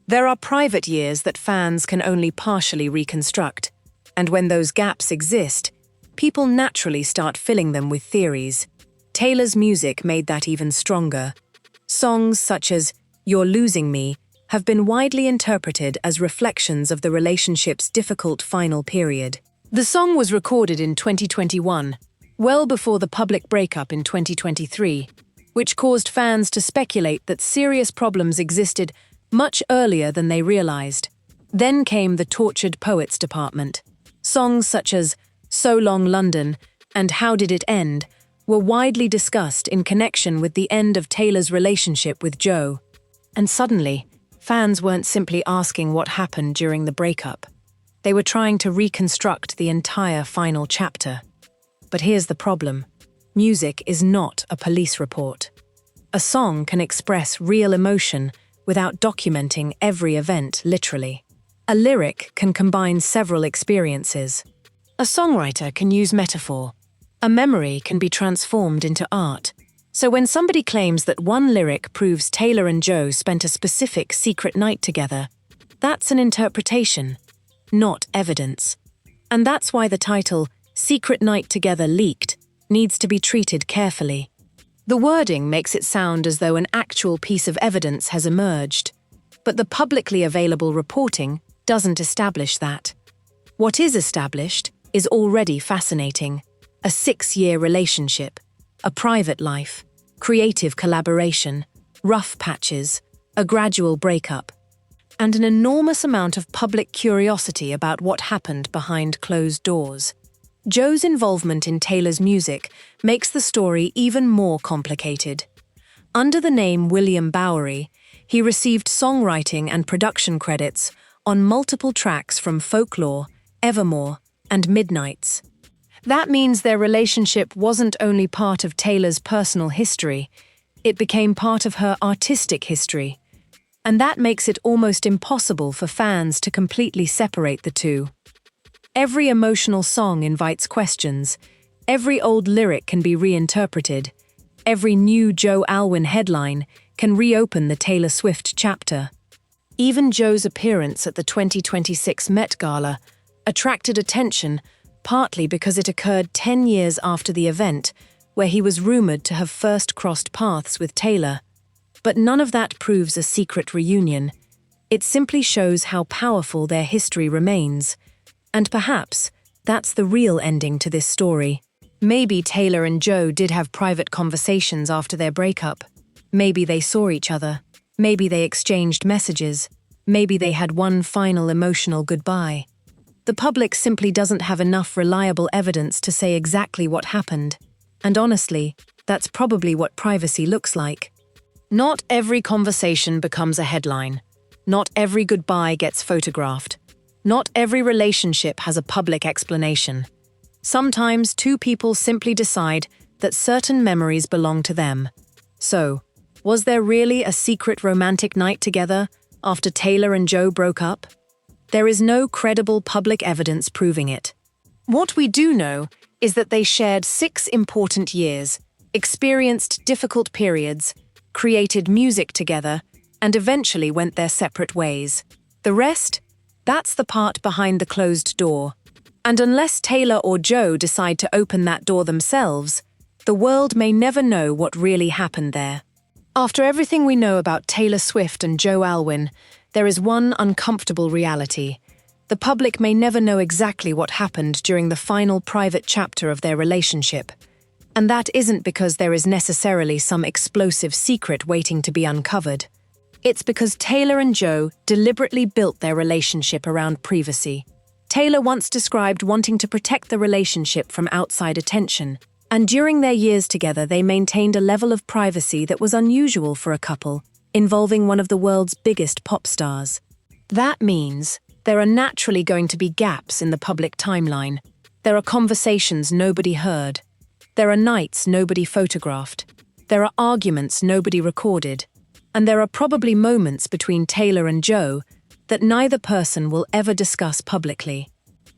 There are private years that fans can only partially reconstruct. And when those gaps exist, people naturally start filling them with theories. Taylor's music made that even stronger. Songs such as "You're Losing Me" have been widely interpreted as reflections of the relationship's difficult final period. The song was recorded in 2021, well before the public breakup in 2023, which caused fans to speculate that serious problems existed much earlier than they realized. Then came the tortured poets department. Songs such as "So Long London" and "How Did It End" were widely discussed in connection with the end of Taylor's relationship with Joe. And suddenly, fans weren't simply asking what happened during the breakup. They were trying to reconstruct the entire final chapter. But here's the problem. Music is not a police report. A song can express real emotion without documenting every event literally. A lyric can combine several experiences. A songwriter can use metaphor. A memory can be transformed into art. So when somebody claims that one lyric proves Taylor and Joe spent a specific secret night together, that's an interpretation, not evidence. And that's why the title, "Secret Night Together Leaked," needs to be treated carefully. The wording makes it sound as though an actual piece of evidence has emerged, but the publicly available reporting doesn't establish that. What is established is already fascinating. A 6-year relationship, a private life, creative collaboration, rough patches, a gradual breakup, and an enormous amount of public curiosity about what happened behind closed doors. Joe's involvement in Taylor's music makes the story even more complicated. Under the name William Bowery, he received songwriting and production credits on multiple tracks from Folklore, Evermore, and Midnights. That means their relationship wasn't only part of Taylor's personal history, it became part of her artistic history. And that makes it almost impossible for fans to completely separate the two. Every emotional song invites questions. Every old lyric can be reinterpreted. Every new Joe Alwyn headline can reopen the Taylor Swift chapter. Even Joe's appearance at the 2026 Met Gala attracted attention, partly because it occurred 10 years after the event, where he was rumored to have first crossed paths with Taylor. But none of that proves a secret reunion. It simply shows how powerful their history remains. And perhaps that's the real ending to this story. Maybe Taylor and Joe did have private conversations after their breakup. Maybe they saw each other. Maybe they exchanged messages. Maybe they had one final emotional goodbye. The public simply doesn't have enough reliable evidence to say exactly what happened. And honestly, that's probably what privacy looks like. Not every conversation becomes a headline. Not every goodbye gets photographed. Not every relationship has a public explanation. Sometimes two people simply decide that certain memories belong to them. So, was there really a secret romantic night together after Taylor and Joe broke up? There is no credible public evidence proving it. What we do know is that they shared 6 important years, experienced difficult periods, created music together, and eventually went their separate ways. The rest? That's the part behind the closed door. And unless Taylor or Joe decide to open that door themselves, the world may never know what really happened there. After everything we know about Taylor Swift and Joe Alwyn, there is one uncomfortable reality. The public may never know exactly what happened during the final private chapter of their relationship. And that isn't because there is necessarily some explosive secret waiting to be uncovered. It's because Taylor and Joe deliberately built their relationship around privacy. Taylor once described wanting to protect the relationship from outside attention, and during their years together they maintained a level of privacy that was unusual for a couple, involving one of the world's biggest pop stars. That means there are naturally going to be gaps in the public timeline. There are conversations nobody heard. There are nights nobody photographed. There are arguments nobody recorded. And there are probably moments between Taylor and Joe that neither person will ever discuss publicly.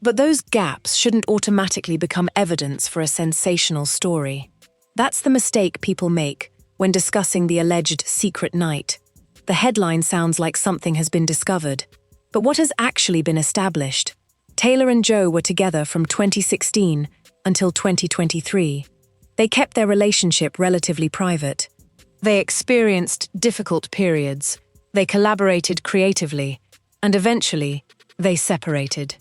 But those gaps shouldn't automatically become evidence for a sensational story. That's the mistake people make when discussing the alleged secret night. The headline sounds like something has been discovered. But what has actually been established? Taylor and Joe were together from 2016 until 2023. They kept their relationship relatively private. They experienced difficult periods. They collaborated creatively. And eventually, they separated.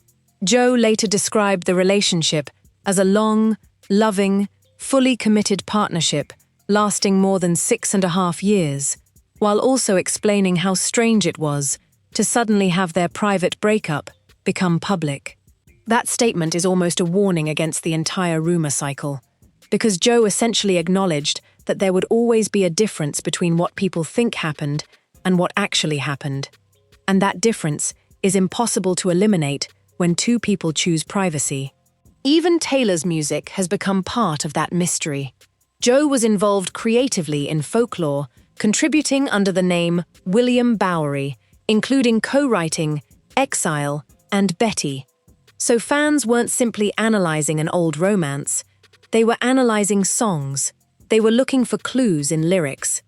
Joe later described the relationship as a long, loving, fully committed partnership lasting more than 6.5 years, while also explaining how strange it was to suddenly have their private breakup become public. That statement is almost a warning against the entire rumor cycle, because Joe essentially acknowledged that there would always be a difference between what people think happened and what actually happened. And that difference is impossible to eliminate when two people choose privacy. Even Taylor's music has become part of that mystery. Joe was involved creatively in folklore, contributing under the name William Bowery, including co-writing Exile and Betty. So fans weren't simply analyzing an old romance, they were analyzing songs. They were looking for clues in lyrics.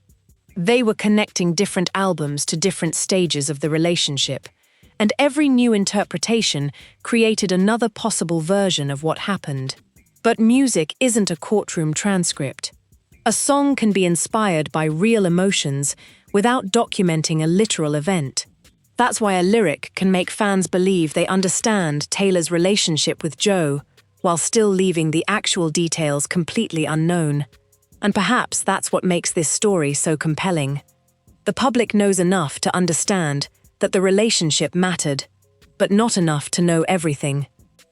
They were connecting different albums to different stages of the relationship, and every new interpretation created another possible version of what happened. But music isn't a courtroom transcript. A song can be inspired by real emotions without documenting a literal event. That's why a lyric can make fans believe they understand Taylor's relationship with Joe, while still leaving the actual details completely unknown. And perhaps that's what makes this story so compelling. The public knows enough to understand that the relationship mattered, but not enough to know everything.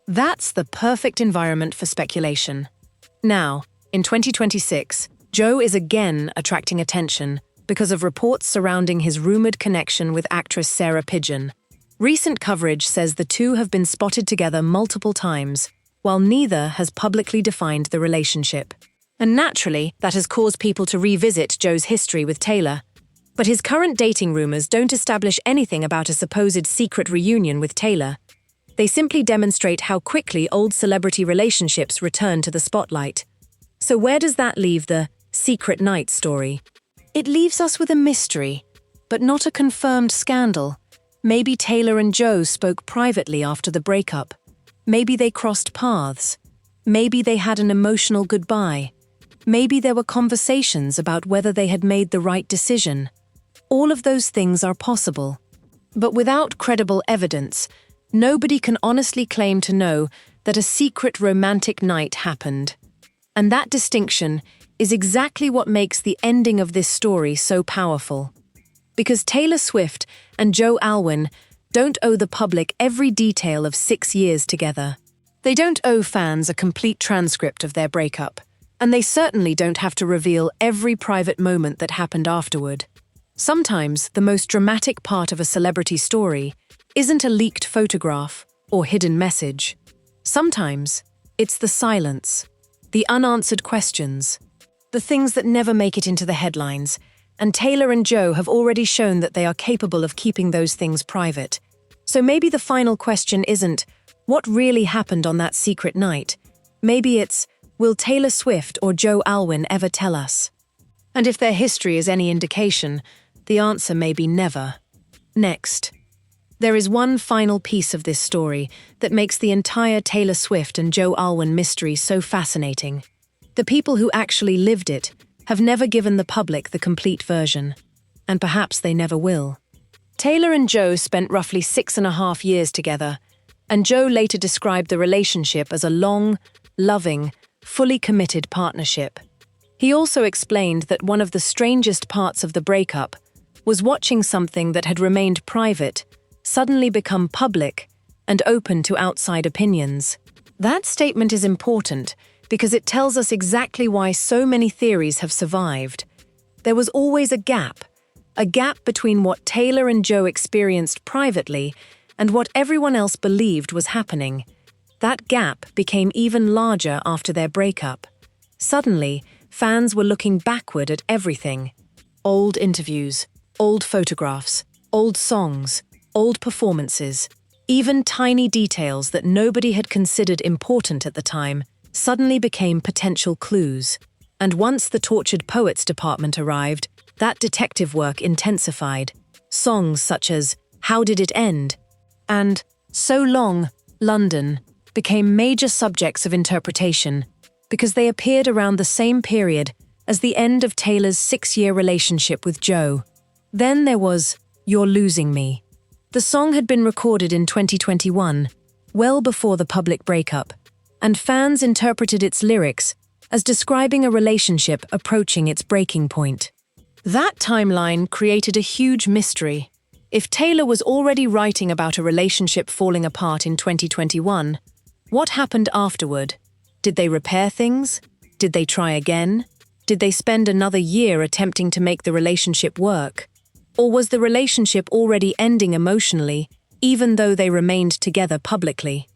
That's the perfect environment for speculation. Now, in 2026, Joe is again attracting attention because of reports surrounding his rumored connection with actress Sarah Pidgeon. Recent coverage says the two have been spotted together multiple times, while neither has publicly defined the relationship. And naturally, that has caused people to revisit Joe's history with Taylor. But his current dating rumors don't establish anything about a supposed secret reunion with Taylor. They simply demonstrate how quickly old celebrity relationships return to the spotlight. So where does that leave the secret night story? It leaves us with a mystery, but not a confirmed scandal. Maybe Taylor and Joe spoke privately after the breakup. Maybe they crossed paths. Maybe they had an emotional goodbye. Maybe there were conversations about whether they had made the right decision. All of those things are possible. But without credible evidence, nobody can honestly claim to know that a secret romantic night happened. And that distinction is exactly what makes the ending of this story so powerful. Because Taylor Swift and Joe Alwyn don't owe the public every detail of 6 years together. They don't owe fans a complete transcript of their breakup. And they certainly don't have to reveal every private moment that happened afterward. Sometimes the most dramatic part of a celebrity story isn't a leaked photograph or hidden message. Sometimes it's the silence, the unanswered questions, the things that never make it into the headlines, and Taylor and Joe have already shown that they are capable of keeping those things private. So maybe the final question isn't, what really happened on that secret night? Maybe it's, will Taylor Swift or Joe Alwyn ever tell us? And if their history is any indication, the answer may be never. Next. There is one final piece of this story that makes the entire Taylor Swift and Joe Alwyn mystery so fascinating. The people who actually lived it have never given the public the complete version, and perhaps they never will. Taylor and Joe spent roughly 6.5 years together, and Joe later described the relationship as a long, loving, fully committed partnership. He also explained that one of the strangest parts of the breakup was watching something that had remained private suddenly become public and open to outside opinions. That statement is important because it tells us exactly why so many theories have survived. There was always a gap between what Taylor and Joe experienced privately and what everyone else believed was happening. That gap became even larger after their breakup. Suddenly, fans were looking backward at everything. Old interviews, old photographs, old songs, old performances, even tiny details that nobody had considered important at the time suddenly became potential clues. And once the Tortured Poets department arrived, that detective work intensified. Songs such as How Did It End? And So Long, London became major subjects of interpretation because they appeared around the same period as the end of Taylor's 6-year relationship with Joe. Then there was You're Losing Me. The song had been recorded in 2021, well before the public breakup, and fans interpreted its lyrics as describing a relationship approaching its breaking point. That timeline created a huge mystery. If Taylor was already writing about a relationship falling apart in 2021, what happened afterward? Did they repair things? Did they try again? Did they spend another year attempting to make the relationship work? Or was the relationship already ending emotionally, even though they remained together publicly?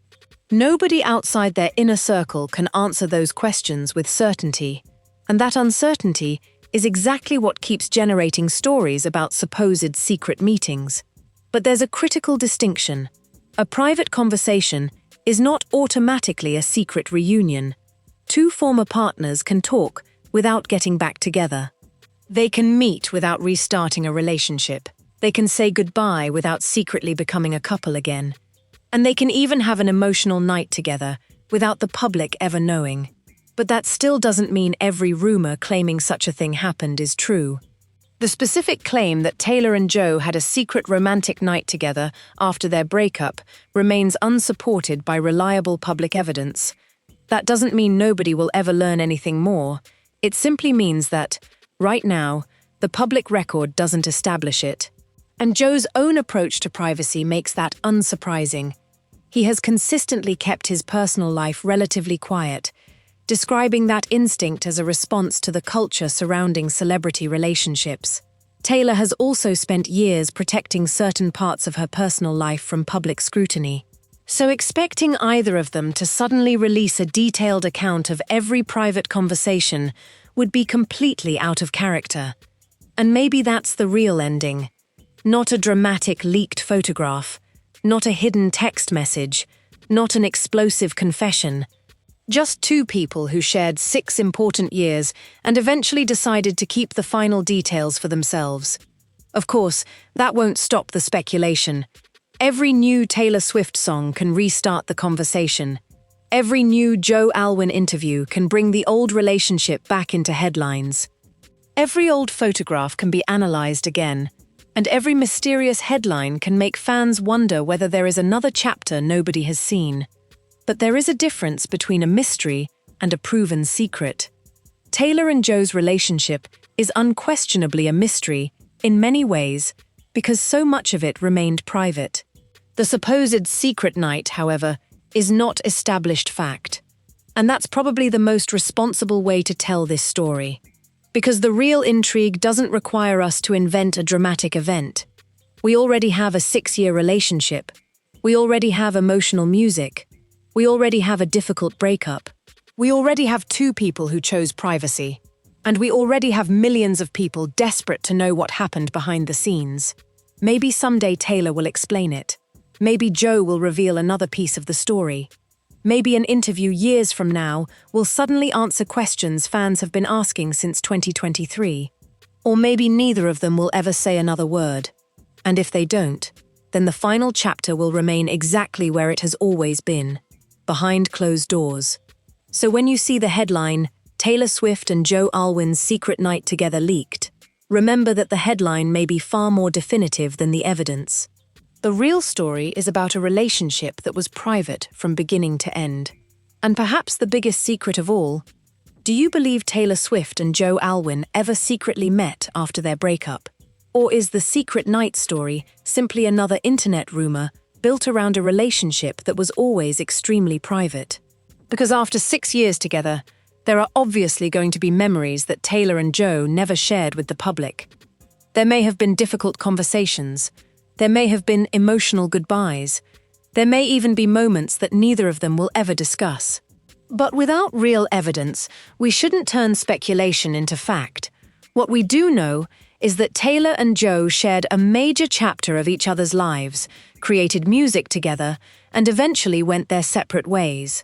Nobody outside their inner circle can answer those questions with certainty, and that uncertainty is exactly what keeps generating stories about supposed secret meetings. But there's a critical distinction. A private conversation is not automatically a secret reunion. Two former partners can talk without getting back together. They can meet without restarting a relationship. They can say goodbye without secretly becoming a couple again. And they can even have an emotional night together without the public ever knowing. But that still doesn't mean every rumor claiming such a thing happened is true. The specific claim that Taylor and Joe had a secret romantic night together after their breakup remains unsupported by reliable public evidence. That doesn't mean nobody will ever learn anything more. It simply means that, right now, the public record doesn't establish it. And Joe's own approach to privacy makes that unsurprising. He has consistently kept his personal life relatively quiet, describing that instinct as a response to the culture surrounding celebrity relationships. Taylor has also spent years protecting certain parts of her personal life from public scrutiny. So expecting either of them to suddenly release a detailed account of every private conversation would be completely out of character. And maybe that's the real ending. Not a dramatic leaked photograph, not a hidden text message, not an explosive confession. Just two people who shared 6 important years and eventually decided to keep the final details for themselves. Of course, that won't stop the speculation. Every new Taylor Swift song can restart the conversation. Every new Joe Alwyn interview can bring the old relationship back into headlines. Every old photograph can be analyzed again, and every mysterious headline can make fans wonder whether there is another chapter nobody has seen. But there is a difference between a mystery and a proven secret. Taylor and Joe's relationship is unquestionably a mystery, in many ways, because so much of it remained private. The supposed secret night, however, is not established fact. And that's probably the most responsible way to tell this story. Because the real intrigue doesn't require us to invent a dramatic event. We already have a 6-year relationship. We already have emotional music. We already have a difficult breakup. We already have 2 people who chose privacy. And we already have millions of people desperate to know what happened behind the scenes. Maybe someday Taylor will explain it. Maybe Joe will reveal another piece of the story. Maybe an interview years from now will suddenly answer questions fans have been asking since 2023. Or maybe neither of them will ever say another word. And if they don't, then the final chapter will remain exactly where it has always been, behind closed doors. So when you see the headline, Taylor Swift and Joe Alwyn's secret night together leaked, remember that the headline may be far more definitive than the evidence. The real story is about a relationship that was private from beginning to end. And perhaps the biggest secret of all, do you believe Taylor Swift and Joe Alwyn ever secretly met after their breakup? Or is the secret night story simply another internet rumor built around a relationship that was always extremely private? Because after 6 years together, there are obviously going to be memories that Taylor and Joe never shared with the public. There may have been difficult conversations. There may have been emotional goodbyes. There may even be moments that neither of them will ever discuss. But without real evidence, we shouldn't turn speculation into fact. What we do know is that Taylor and Joe shared a major chapter of each other's lives, created music together, and eventually went their separate ways.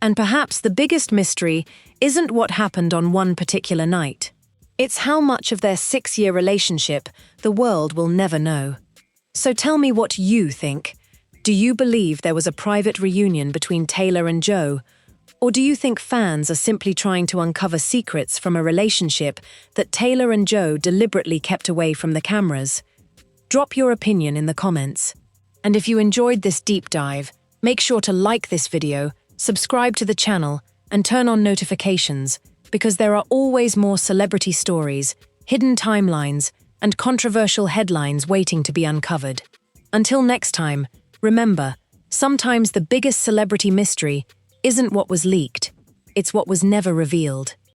And perhaps the biggest mystery isn't what happened on one particular night. It's how much of their 6-year relationship the world will never know. So tell me what you think. Do you believe there was a private reunion between Taylor and Joe? Or do you think fans are simply trying to uncover secrets from a relationship that Taylor and Joe deliberately kept away from the cameras? Drop your opinion in the comments. And if you enjoyed this deep dive, make sure to like this video, subscribe to the channel, and turn on notifications, because there are always more celebrity stories, hidden timelines, and controversial headlines waiting to be uncovered. Until next time, remember, sometimes the biggest celebrity mystery isn't what was leaked, it's what was never revealed.